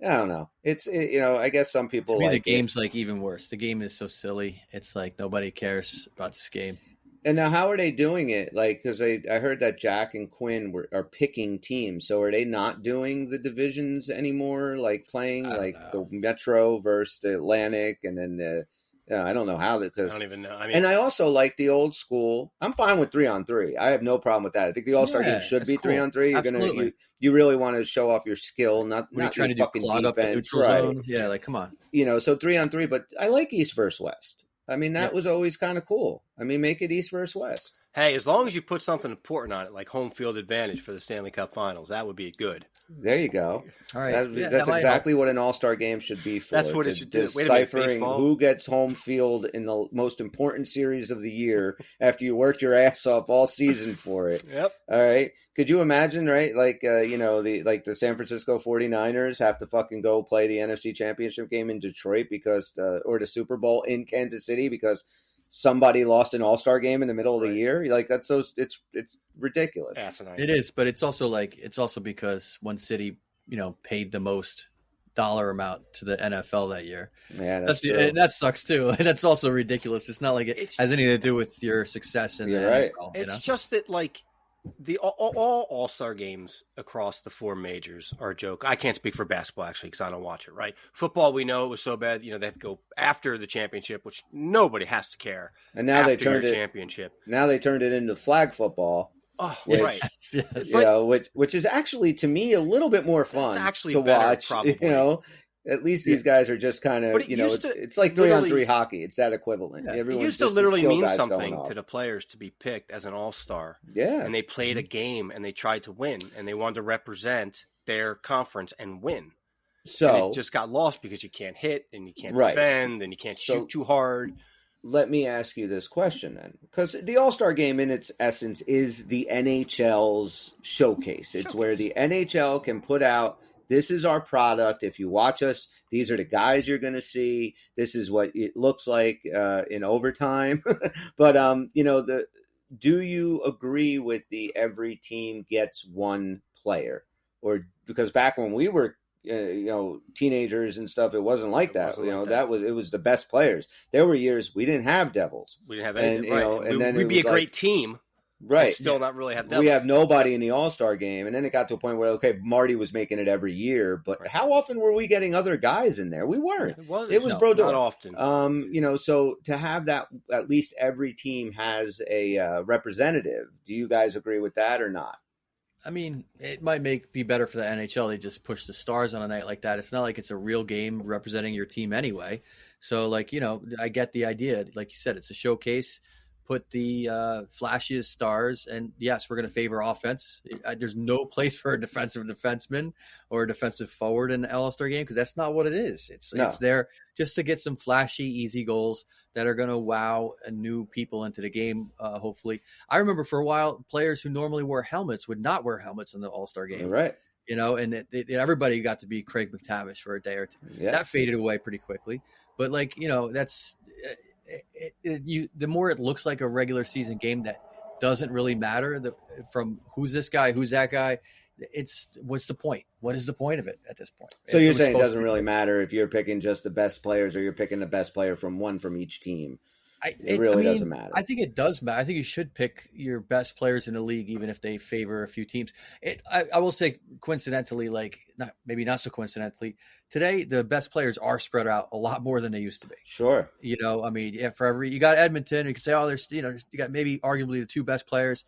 I don't know. I guess some people to me, the game's like even worse. The game is so silly. It's like nobody cares about this game. And now, how are they doing it? Like, because I heard that Jack and Quinn are picking teams. So are they not doing the divisions anymore? Like playing the Metro versus the Atlantic, and then the I don't know how that. I don't even know. And I also like the old school. I'm fine with 3-on-3. I have no problem with that. I think the All-Star game should be 3-on-3. You're gonna you really want to show off your skill, not trying to fucking clog up the neutral zone. Yeah, like come on. So 3-on-3. But I like East versus West. I mean, that was always kind of cool. I mean, make it East versus West. Hey, as long as you put something important on it, like home field advantage for the Stanley Cup Finals, that would be good. There you go. All right. That's exactly what an all-star game should be for. That's what it should do. Deciphering who gets home field in the most important series of the year after you worked your ass off all season for it. Yep. All right. Could you imagine, right? Like, the San Francisco 49ers have to fucking go play the NFC Championship game in Detroit or the Super Bowl in Kansas City because somebody lost an all-star game in the middle of the year. Like it's ridiculous. Asinine. It is, but it's also because one city, paid the most dollar amount to the NFL that year. Yeah, and that sucks too. That's also ridiculous. It's not like it has anything to do with your success in the NFL. It's just that like the all all-star games across the 4 majors are a joke. I can't speak for basketball actually because I don't watch it. Right, football we know it was so bad. They have to go after the championship, which nobody has to care. And now they turned it championship. Now they turned it into flag football. Oh, right. Yes. Which is actually to me a little bit more fun to watch. Probably. At least these guys are just kind of, it's like 3-on-3 hockey. It's that equivalent. Yeah. It used to literally mean something to the players to be picked as an all-star. Yeah. And they played a game and they tried to win and they wanted to represent their conference and win. So and it just got lost because you can't hit and you can't defend and you can't shoot too hard. Let me ask you this question then, because the All-Star Game in its essence is the NHL's showcase. It's where the NHL can put out, this is our product. If you watch us, these are the guys you're going to see. This is what it looks like in overtime. But, do you agree with the every team gets one player? Or because back when we were teenagers and stuff, it wasn't like that. It was the best players. There were years we didn't have Devils. We didn't have anything. And then we'd be a great team. Right. Still not really have Devils. We have nobody in the All-Star game. And then it got to a point where, Marty was making it every year. But how often were we getting other guys in there? We weren't. It was Brodeur. Not often. So to have that, at least every team has a representative. Do you guys agree with that or not? I mean, it might be better for the NHL. They just push the stars on a night like that. It's not like it's a real game representing your team anyway. So, like, I get the idea. Like you said, it's a showcase. Put the flashiest stars, and yes, we're going to favor offense. There's no place for a defensive defenseman or a defensive forward in the All-Star game because that's not what it is. It's there just to get some flashy, easy goals that are going to wow new people into the game, hopefully. I remember for a while, players who normally wear helmets would not wear helmets in the All-Star game. Right. And everybody got to be Craig McTavish for a day or two. Yeah. That faded away pretty quickly. But, that's the more it looks like a regular season game that doesn't really matter from who's this guy, who's that guy. What's the point? What is the point of it at this point? So you're saying it doesn't really matter if you're picking just the best players or you're picking the best player from each team. It really doesn't matter. I think it does matter. I think you should pick your best players in the league, even if they favor a few teams. I will say, coincidentally, not so coincidentally, today the best players are spread out a lot more than they used to be. Sure. For you got Edmonton, you could say, there's you got maybe arguably the two best players,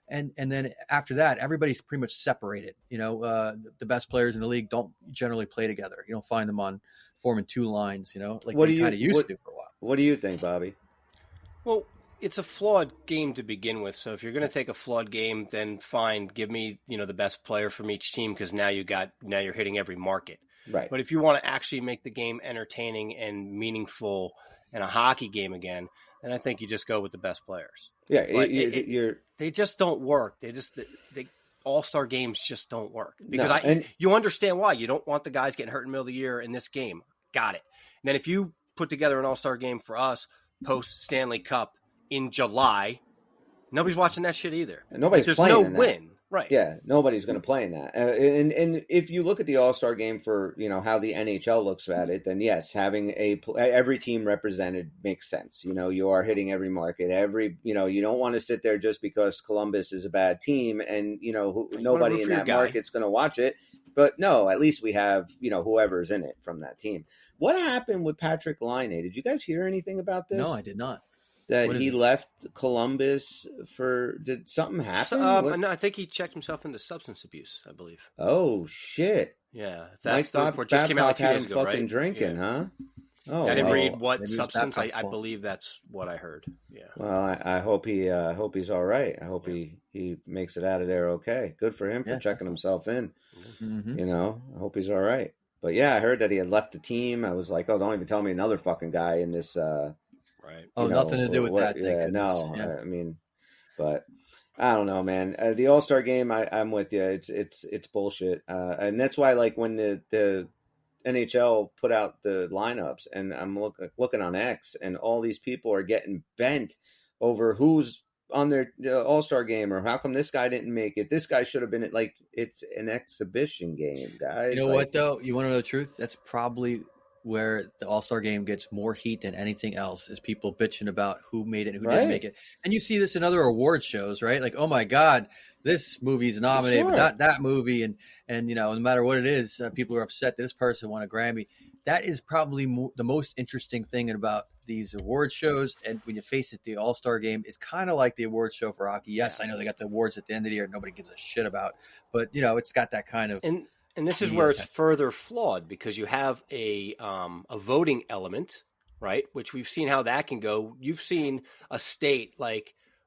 and then after that, everybody's pretty much separated. The best players in the league don't generally play together. You don't find them forming two lines. Like they kind of used to for a while. What do you think, Bobby? Well, it's a flawed game to begin with. So if you're going to take a flawed game, then fine, give me, the best player from each team because now you're hitting every market. Right. But if you want to actually make the game entertaining and meaningful and a hockey game again, then I think you just go with the best players. Yeah, they just don't work. They all-star games just don't work because you understand why. You don't want the guys getting hurt in the middle of the year in this game. Got it. And then if you put together an all-star game for us, post Stanley Cup in July, nobody's watching that shit either. And nobody's there's playing no in that. win, right? Yeah, nobody's going to play in that. And if you look at the All-Star game for how the NHL looks at it, then yes, having every team represented makes sense. You are hitting every market. You don't want to sit there just because Columbus is a bad team and nobody in that market's going to watch it. But no, at least we have, whoever's in it from that team. What happened with Patrick Laine? Did you guys hear anything about this? No, I did not. That he left Columbus did something happen? No, I think he checked himself into substance abuse, I believe. Oh, shit. Yeah. That's the report just came out 2 days ago, fucking right? drinking, huh? Oh, I didn't read what substance. I believe that's what I heard. Yeah. Well, I hope he's all right. I hope he makes it out of there okay. Good for him for checking himself in. Mm-hmm. I hope he's all right. But yeah, I heard that he had left the team. I was like, oh, don't even tell me another fucking guy in this. Right. Nothing to do with that. Yeah, no. Yeah. I mean, but I don't know, man. The All-Star game, I'm with you. It's bullshit. And that's why, when the NHL put out the lineups, and I'm looking on X, and all these people are getting bent over who's on their All-Star game, or how come this guy didn't make it? This guy should have been it's an exhibition game, guys. You know what though? You want to know the truth? That's probably where the All-Star game gets more heat than anything else, is people bitching about who made it and who didn't make it. And you see this in other award shows, right? Like, oh my God, this movie's nominated, but not that movie. And no matter what it is, people are upset that this person won a Grammy. That is probably the most interesting thing about these award shows. And when you face it, the All-Star game is kind of like the award show for hockey. Yes, I know they got the awards at the end of the year nobody gives a shit about, but it's got that kind of. And this is where it's further flawed, because you have a voting element, right? Which we've seen how that can go. You've seen a state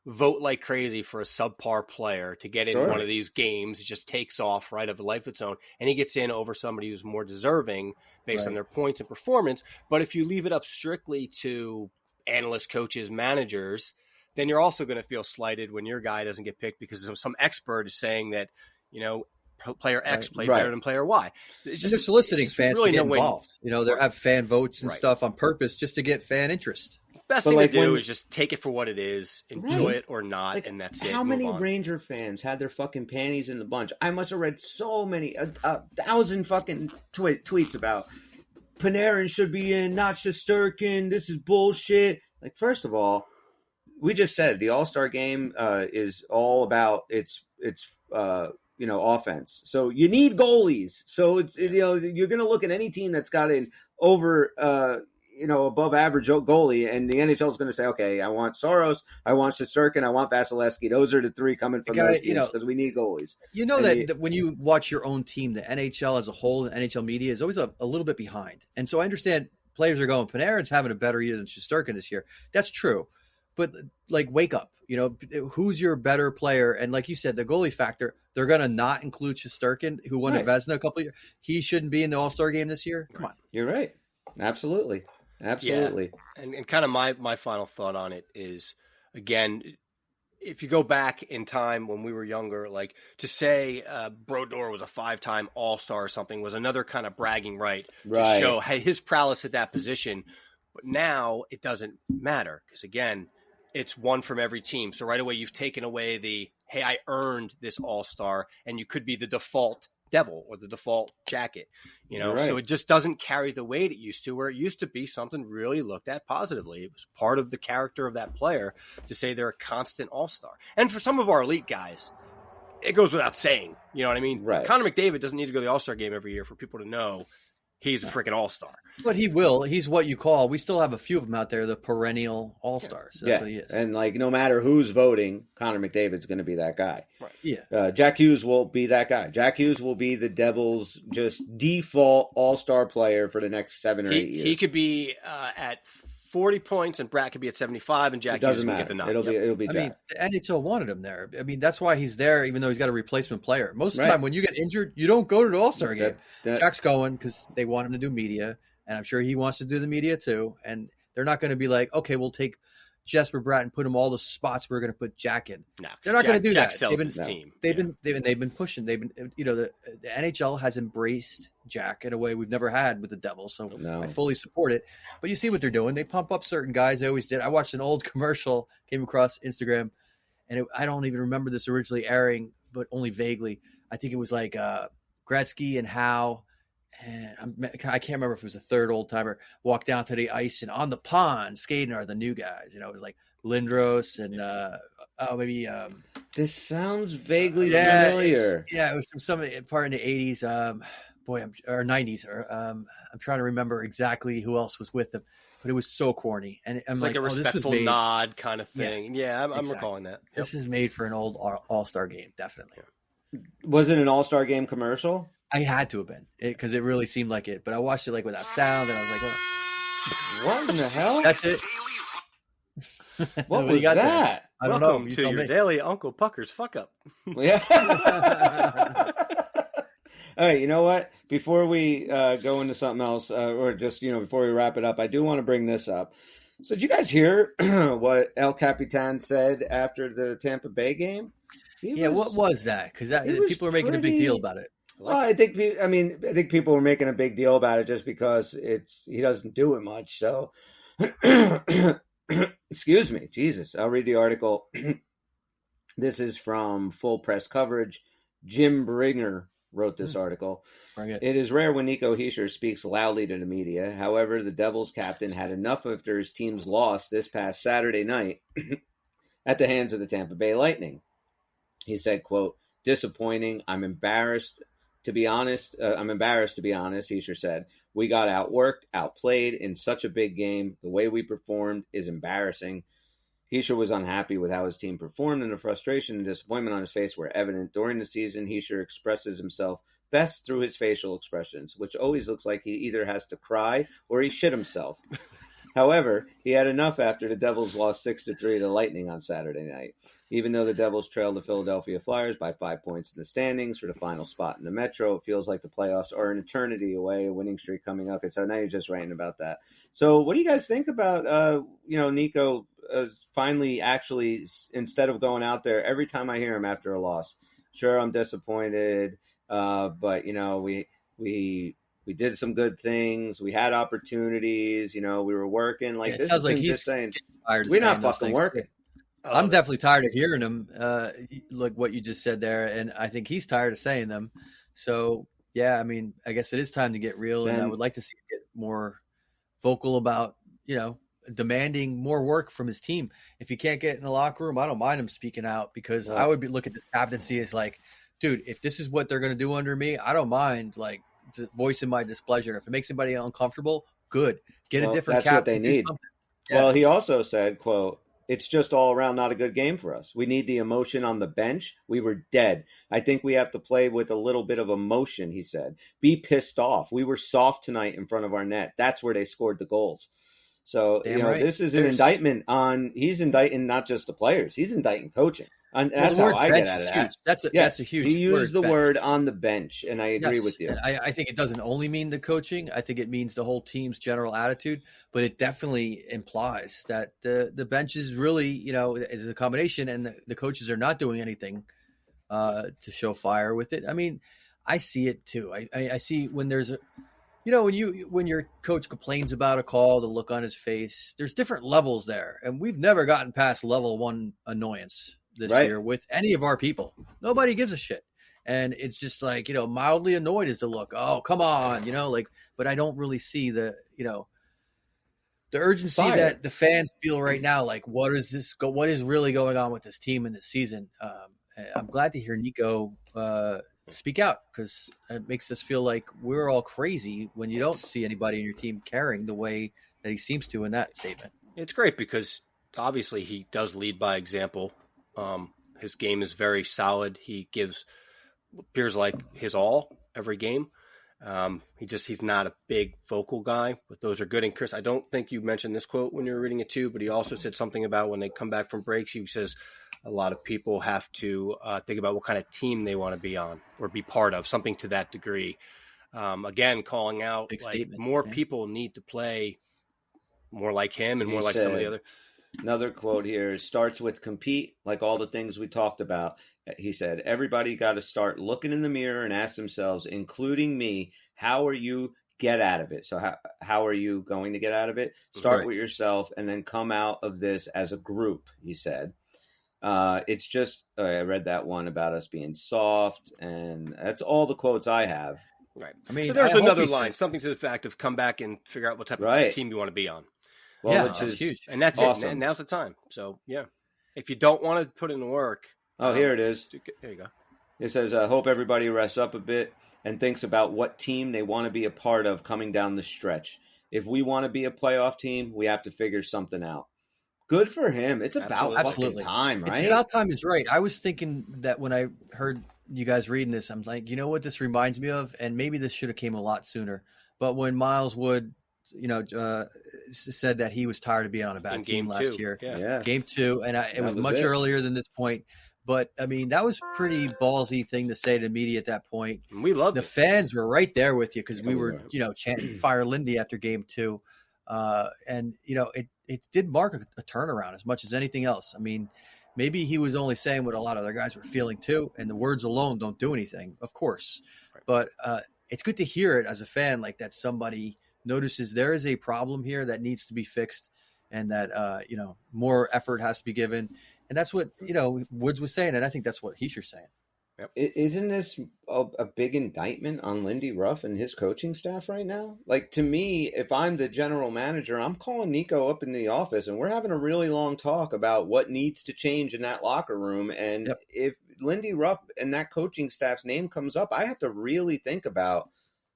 vote like crazy for a subpar player to get in one of these games. It just takes off, right, of a life of its own, and he gets in over somebody who's more deserving based on their points and performance. But if you leave it up strictly to analysts, coaches, managers, then you're also going to feel slighted when your guy doesn't get picked because some expert is saying that player X played better than player Y. It's just, they're soliciting fans really to get involved. They have fan votes and stuff on purpose just to get fan interest. Best thing to do is just take it for what it is, enjoy it or not, and that's it. How many Ranger fans had their fucking panties in the bunch? I must have read so many, 1,000 fucking tweets about Panarin should be in, not Shesterkin. This is bullshit. First of all, we just said the All-Star game is all about its offense. So you need goalies. So it's you're going to look at any team that's got an over above average goalie, and the NHL is going to say, okay, I want Soros, I want Shesterkin, I want Vasilevsky. Those are the three coming from those teams because we need goalies. That when you watch your own team, the NHL as a whole, and NHL media is always a little bit behind. And so I understand players are going, Panarin's having a better year than Shesterkin this year. That's true. But wake up, who's your better player? And like you said, the goalie factor, they're going to not include Shesterkin, who won a Vezina a couple of years. He shouldn't be in the All-Star game this year. Come on. You're right. Absolutely. Yeah. And kind of my final thought on it is, again, if you go back in time when we were younger, like to say Brodeur was a 5-time All-Star or something was another kind of bragging right to show his prowess at that position. But now it doesn't matter because, again, it's one from every team. So right away you've taken away hey, I earned this All-Star, and you could be the default Devil or the default jacket, So it just doesn't carry the weight it used to, where it used to be something really looked at positively. It was part of the character of that player to say they're a constant All-Star. And for some of our elite guys, it goes without saying, you know what I mean? Right. Connor McDavid doesn't need to go to the All-Star game every year for people to know he's a freaking All-Star. But he will. He's what you call, we still have a few of them out there, the perennial All-Stars. That's what he is. And no matter who's voting, Connor McDavid's going to be that guy. Right. Yeah. Jack Hughes will be that guy. Jack Hughes will be the Devils' just default All-Star player for the next 7 or 8 years. He could be at 40 points, and Brad could be at 75, and Jack Hughes would get the nod. It'll be Jack. I mean, the NHL wanted him there. I mean, that's why he's there, even though he's got a replacement player. Most of the time, when you get injured, you don't go to the All-Star game. Jack's going because they want him to do media, and I'm sure he wants to do the media too. And they're not going to be like, okay, we'll take Jesper Bratt and put him all the spots we're going to put Jack in. No, they're not going to do Jack that. Sells his team. They've been pushing. They've been, the NHL has embraced Jack in a way we've never had with the Devils. So I fully support it. But you see what they're doing. They pump up certain guys. They always did. I watched an old commercial, came across Instagram, and I don't even remember this originally airing, but only vaguely. I think it was like Gretzky and Howe. And I can't remember if it was a third old timer walked down to the ice and on the pond skating are the new guys. It was like Lindros and maybe. This sounds vaguely familiar. It was from some part in the 80s, or 90s. Or I'm trying to remember exactly who else was with them, but it was so corny. And I'm like a respectful nod kind of thing. Yeah, I'm recalling that. Yep. This is made for an old All-Star game, definitely. Was it an All-Star game commercial? I had to have been because it really seemed like it, but I watched it without sound, and I was like, "Oh, what in the hell?" That's it. What was that? There? I don't Welcome know. to your daily Uncle Pucker's fuck up. Yeah. All right. You know what? Before we go into something else, or just before we wrap it up, I do want to bring this up. So, did you guys hear what El Capitan said after the Tampa Bay game? What was that? Because people are making a big deal about it. Well, I think people were making a big deal about it just because he doesn't do it much. So, excuse me, Jesus. I'll read the article. This is from Full Press Coverage. Jim Bringer wrote this article. It is rare when Nico Hischier speaks loudly to the media. However, the Devils captain had enough after his team's loss this past Saturday night at the hands of the Tampa Bay Lightning. He said, quote, "Disappointing. I'm embarrassed. To be honest, Hischier said. We got outworked, outplayed in such a big game. The way we performed is embarrassing." Hischier was unhappy with how his team performed, and the frustration and disappointment on his face were evident. During the season, Hischier expresses himself best through his facial expressions, which always looks like he either has to cry or he shit himself. However, he had enough after the Devils lost 6-3 to the Lightning on Saturday night. Even though the Devils trailed the Philadelphia Flyers by 5 points in the standings for the final spot in the Metro, it feels like the playoffs are an eternity away, a winning streak coming up. And so now you're just writing about that. So what do you guys think about, Nico finally actually, instead of going out there, every time I hear him after a loss, sure, I'm disappointed, but, we did some good things. We had opportunities. We were working. This sounds like he's just saying, we're not fucking working. I'm definitely tired of hearing them, like what you just said there, and I think he's tired of saying them. So, yeah, I mean, I guess it is time to get real, and I would like to see him get more vocal about, demanding more work from his team. If he can't get in the locker room, I don't mind him speaking out because I would look at this captaincy as like, dude, if this is what they're going to do under me, I don't mind voicing my displeasure. If it makes anybody uncomfortable, good. Get a different that's what they captain. Do need. something. Yeah. Well, he also said, quote, "It's just all around not a good game for us. We need the emotion on the bench. We were dead. I think we have to play with a little bit of emotion," he said. "Be pissed off. We were soft tonight in front of our net. That's where they scored the goals." So, Damn right. this is an indictment on, he's indicting not just the players, he's indicting coaching. And that's how I get out of that. Huge. That's a huge He used the bench. word on the bench, and I agree with you. And I think it doesn't only mean the coaching. I think it means the whole team's general attitude, but it definitely implies that the bench is really, is a combination, and the coaches are not doing anything to show fire with it. I mean, I see it too. I see when there's when your coach complains about a call, the look on his face, there's different levels there, and we've never gotten past level 1 annoyance this year with any of our people. Nobody gives a shit. And it's just like, mildly annoyed is the look. Oh, come on, but I don't really see the urgency that the fans feel right now. Like, what is really going on with this team in this season? I'm glad to hear Nico speak out, because it makes us feel like we're all crazy when you don't see anybody in your team caring the way that he seems to in that statement. It's great because obviously he does lead by example. His game is very solid. He appears like his all every game. He's not a big vocal guy, but those are good. And Chris, I don't think you mentioned this quote when you were reading it too, but he also said something about when they come back from breaks, he says a lot of people have to think about what kind of team they want to be on or be part of, something to that degree. Again, calling out more people need to play more like him and more like some of the other. Another quote here starts with compete, like all the things we talked about. He said, "Everybody got to start looking in the mirror and ask themselves, including me, how are you get out of it? So how are you going to get out of it? Start with yourself and then come out of this as a group," he said. It's just, I read that one about us being soft, and that's all the quotes I have. Right. I mean, but there's another line, something to the fact of come back and figure out what type of team you want to be on. Well, which is huge. And that's awesome. And now's the time. So, yeah. If you don't want to put in the work. Oh, here it is. There you go. It says, "I hope everybody rests up a bit and thinks about what team they want to be a part of coming down the stretch. If we want to be a playoff team, we have to figure something out." Good for him. It's about fucking time, right? It's about time is right. I was thinking that when I heard you guys reading this, I'm like, you know what this reminds me of? And maybe this should have came a lot sooner. But when Miles Wood said that he was tired of being on a bad team last year. Yeah. Game 2. And it was much earlier than this point. But, I mean, that was pretty ballsy thing to say to media at that point. And we loved the fans were right there with you because we were, chanting Fire Lindy after Game 2. And, it did mark a turnaround as much as anything else. I mean, maybe he was only saying what a lot of other guys were feeling too. And the words alone don't do anything, of course. Right. But it's good to hear it as a fan, like that somebody notices there is a problem here that needs to be fixed and that, more effort has to be given. And that's what, Woods was saying. And I think that's what Heischer's saying. Yep. Isn't this a big indictment on Lindy Ruff and his coaching staff right now? Like, to me, if I'm the general manager, I'm calling Nico up in the office and we're having a really long talk about what needs to change in that locker room. And if Lindy Ruff and that coaching staff's name comes up, I have to really think about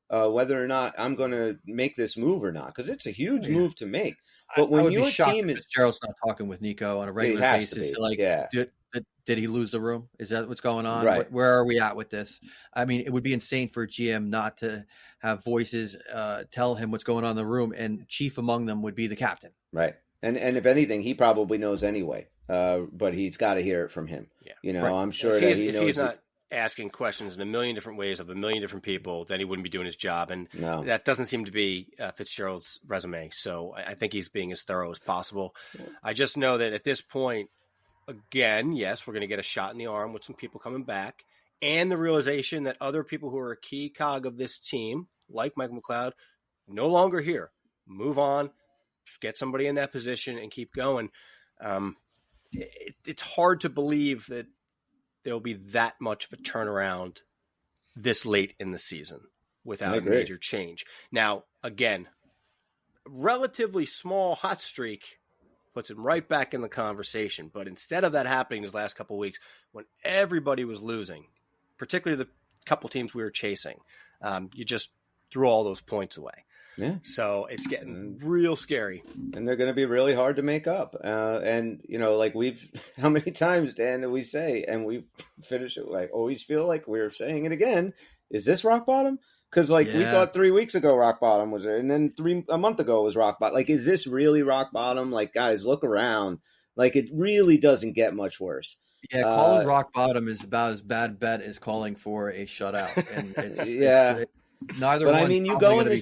whether or not I'm going to make this move or not, because it's a huge move to make. But when your team is, Gerald's not talking with Nico on a regular basis, did he lose the room? Is that what's going on? Right. Where are we at with this? I mean, it would be insane for a GM not to have voices tell him what's going on in the room, and chief among them would be the captain. Right. And if anything, he probably knows anyway. But he's got to hear it from him. Yeah. I'm sure that he knows. If he's not asking questions in a million different ways of a million different people, then he wouldn't be doing his job. And that doesn't seem to be Fitzgerald's resume. So I think he's being as thorough as possible. Yeah. I just know that at this point, again, yes, we're going to get a shot in the arm with some people coming back, and the realization that other people who are a key cog of this team, like Michael McLeod, no longer here. Move on, get somebody in that position, and keep going. It's hard to believe that there'll be that much of a turnaround this late in the season without a major change. Now, again, relatively small hot streak puts him right back in the conversation. But instead of that happening these last couple of weeks, when everybody was losing, particularly the couple teams we were chasing, you just threw all those points away. Yeah. So it's getting real scary. And they're going to be really hard to make up. And, like how many times, Dan, do we say, and we finish it, I always feel like we're saying it again, is this rock bottom? Because, we thought 3 weeks ago rock bottom was there, and then a month ago was rock bottom. Is this really rock bottom? Guys, look around. It really doesn't get much worse. Yeah, calling rock bottom is about as bad bet as calling for a shutout. And it's neither. But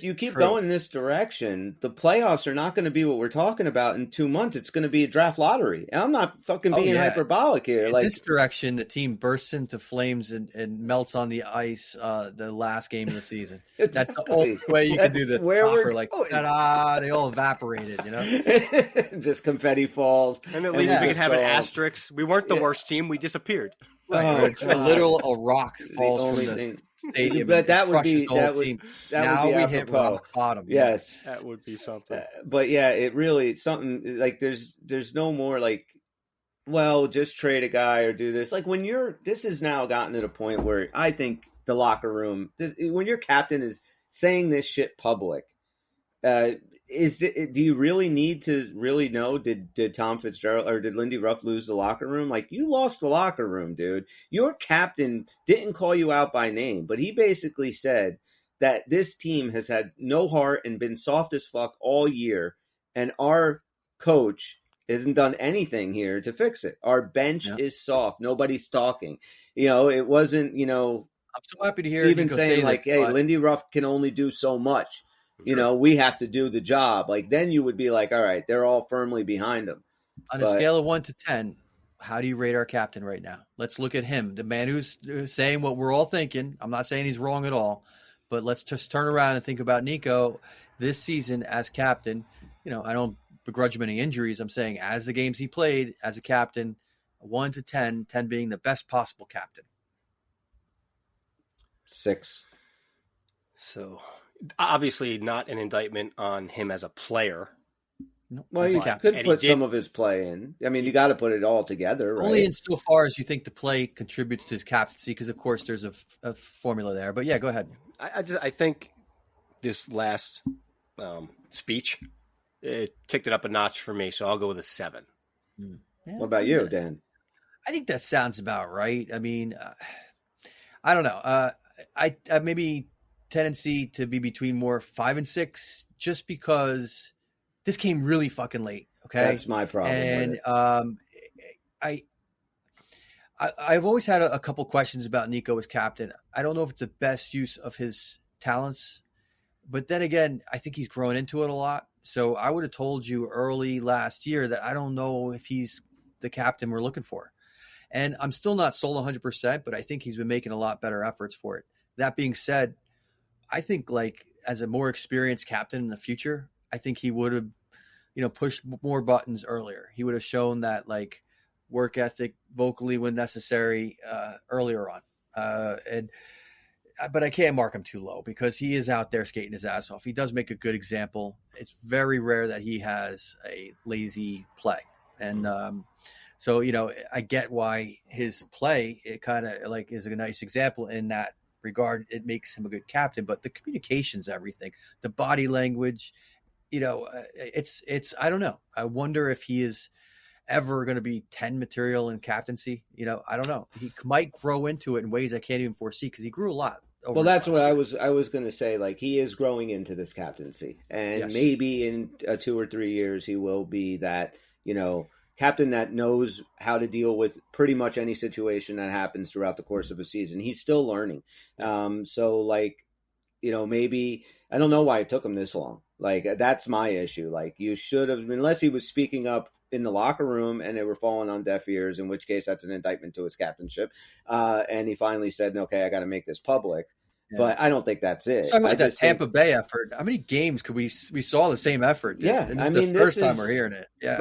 you keep going in this direction. The playoffs are not going to be what we're talking about in 2 months. It's going to be a draft lottery. And I'm not fucking being hyperbolic here. In this direction, the team bursts into flames and melts on the ice the last game of the season. That's the only way you can do this. They all evaporated, Just confetti falls. And at least we can have an asterisk. We weren't the worst team. We disappeared. Right. A rock falls from the stadium. But that would be we hit rock bottom. Yes, that would be something. But yeah, it really it's something there's no more just trade a guy or do this. This has now gotten to the point where I think the locker room, when your captain is saying this shit public, do you really need to really know? Did Tom Fitzgerald or did Lindy Ruff lose the locker room? You lost the locker room, dude. Your captain didn't call you out by name, but he basically said that this team has had no heart and been soft as fuck all year, and our coach hasn't done anything here to fix it. Our bench is soft. Nobody's talking. It wasn't. I'm so happy to hear even Nico saying say hey, Lindy Ruff can only do so much. Sure. We have to do the job. Then you would be all right, they're all firmly behind him. On a scale of 1 to 10, how do you rate our captain right now? Let's look at him, the man who's saying what we're all thinking. I'm not saying he's wrong at all, but let's just turn around and think about Nico this season as captain. I don't begrudge him any injuries. I'm saying as the games he played as a captain, 1 to 10, 10 being the best possible captain. 6. So obviously not an indictment on him as a player. Well, you could put some of his play in. I mean, you got to put it all together, right? Only insofar as you think the play contributes to his captaincy, because of course there's a formula there. But yeah, go ahead. I think this last speech, it ticked it up a notch for me, so I'll go with a 7. Yeah. What about you, Dan? I think that sounds about right. I mean, I don't know. I maybe tendency to be between more 5 and 6, just because this came really fucking late. Okay, that's my problem. And I've always had a couple questions about Nico as captain. I don't know if it's the best use of his talents, but then again, I think he's grown into it a lot. So I would have told you early last year that I don't know if he's the captain we're looking for. And I'm still not sold 100%, but I think he's been making a lot better efforts for it. That being said, I think as a more experienced captain in the future, I think he would have, pushed more buttons earlier. He would have shown that work ethic vocally when necessary earlier on. But I can't mark him too low because he is out there skating his ass off. He does make a good example. It's very rare that he has a lazy play. And so, I get why his play, it kind of is a nice example in that regard. It makes him a good captain, but the communication's everything. The body language, it's I don't know. I wonder if he is ever going to be 10 material in captaincy. I don't know. He might grow into it in ways I can't even foresee because he grew a lot. Well, that's what I was going to say. He is growing into this captaincy, and maybe in 2 or 3 years he will be that captain that knows how to deal with pretty much any situation that happens throughout the course of a season. He's still learning. So maybe I don't know why it took him this long. That's my issue. You should have, unless he was speaking up in the locker room and they were falling on deaf ears, in which case that's an indictment to his captainship. And he finally said, okay, I got to make this public. Yeah. But I don't think that's it. Talking about that Tampa Bay effort. How many games could we saw the same effort? Dude? Yeah, and this is the first time we're hearing it. Yeah,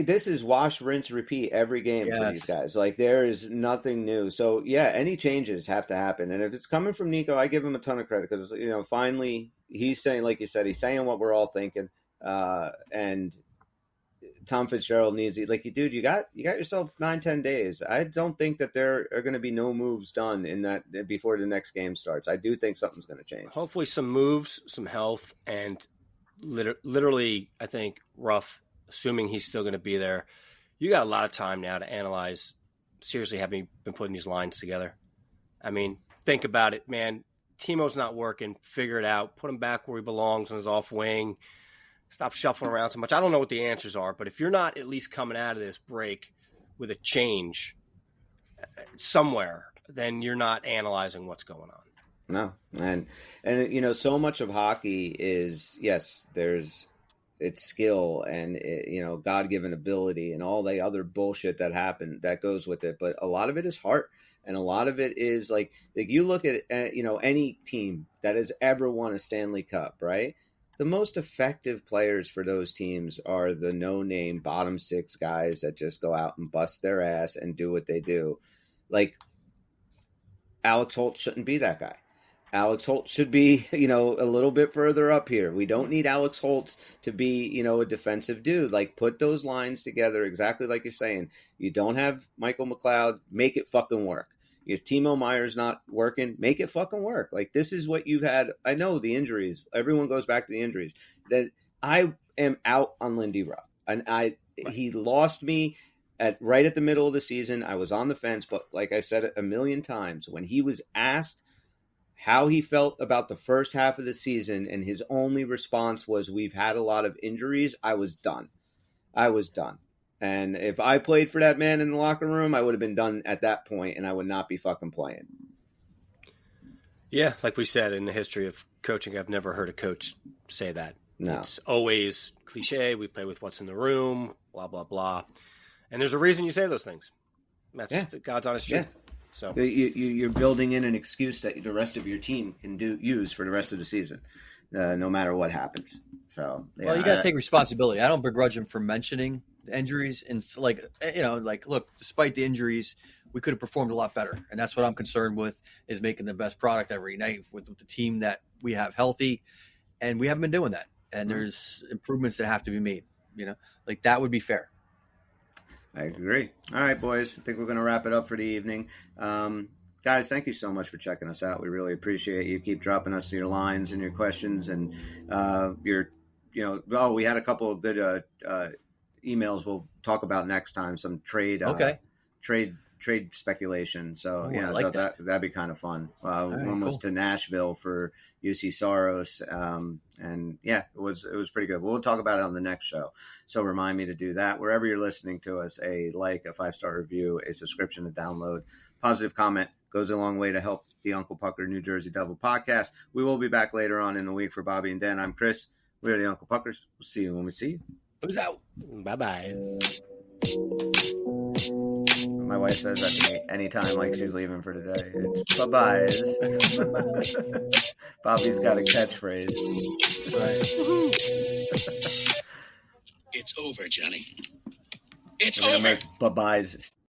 this is wash, rinse, repeat every game for these guys. There is nothing new. So yeah, any changes have to happen. And if it's coming from Nico, I give him a ton of credit because finally he's saying, like you said, he's saying what we're all thinking. And Tom Fitzgerald needs it. Like, dude, you got yourself 9-10 days. I don't think that there are going to be no moves done in that before the next game starts. I do think something's going to change. Hopefully some moves, some health, and literally, I think, Ruff, assuming he's still going to be there, you got a lot of time now to analyze, seriously, having been putting these lines together. I mean, think about it, man. Timo's not working. Figure it out. Put him back where he belongs on his off wing. Stop shuffling around so much. I don't know what the answers are, but if you're not at least coming out of this break with a change somewhere, then you're not analyzing what's going on. No, and you know, so much of hockey is, yes, it's skill and God-given ability and all the other bullshit that goes with it, but a lot of it is heart, and a lot of it is like you look at any team that has ever won a Stanley Cup, right? The most effective players for those teams are the no-name bottom six guys that just go out and bust their ass and do what they do. Like, Alex Holt shouldn't be that guy. Alex Holt should be, a little bit further up here. We don't need Alex Holt to be, a defensive dude. Like, put those lines together exactly like you're saying. You don't have Michael McLeod, make it fucking work. If Timo Meyer's not working, make it fucking work. Like, this is what you've had. I know the injuries. Everyone goes back to the injuries. That I am out on Lindy Ruff. And he lost me right at the middle of the season. I was on the fence, but like I said a million times, when he was asked how he felt about the first half of the season, and his only response was, "We've had a lot of injuries," I was done. And if I played for that man in the locker room, I would have been done at that point, and I would not be fucking playing. Yeah, like we said, in the history of coaching, I've never heard a coach say that. No. It's always cliche. We play with what's in the room, blah, blah, blah. And there's a reason you say those things. That's the God's honest truth. Yeah. So you're building in an excuse that the rest of your team can use for the rest of the season, no matter what happens. So, yeah, well, you got to take responsibility. I don't begrudge him for mentioning the injuries, and it's like, look, despite the injuries, we could have performed a lot better, and that's what I'm concerned with, is making the best product every night with the team that we have healthy, and we haven't been doing that. And there's improvements that have to be made. Like, that would be fair. I agree. All right, boys. I think we're going to wrap it up for the evening. Guys, thank you so much for checking us out. We really appreciate you. Keep dropping us your lines and your questions, and we had a couple of good emails we'll talk about next time. Some trade speculation. So I like that'd be kind of fun. Right, one was cool. to Nashville for UC Saros, and yeah, it was pretty good. We'll talk about it on the next show. So remind me to do that wherever you're listening to us. A 5-star review, a subscription to download, positive comment goes a long way to help the Uncle Pucker New Jersey Devil podcast. We will be back later on in the week. For Bobby and Dan, I'm Chris. We're the Uncle Puckers. We'll see you when we see you. Who's out? bye-bye. My wife says that to me anytime, like she's leaving for the day. It's bye-byes. Bobby's got a catchphrase. Right. It's over, Johnny. It's We're gonna over. make bye-byes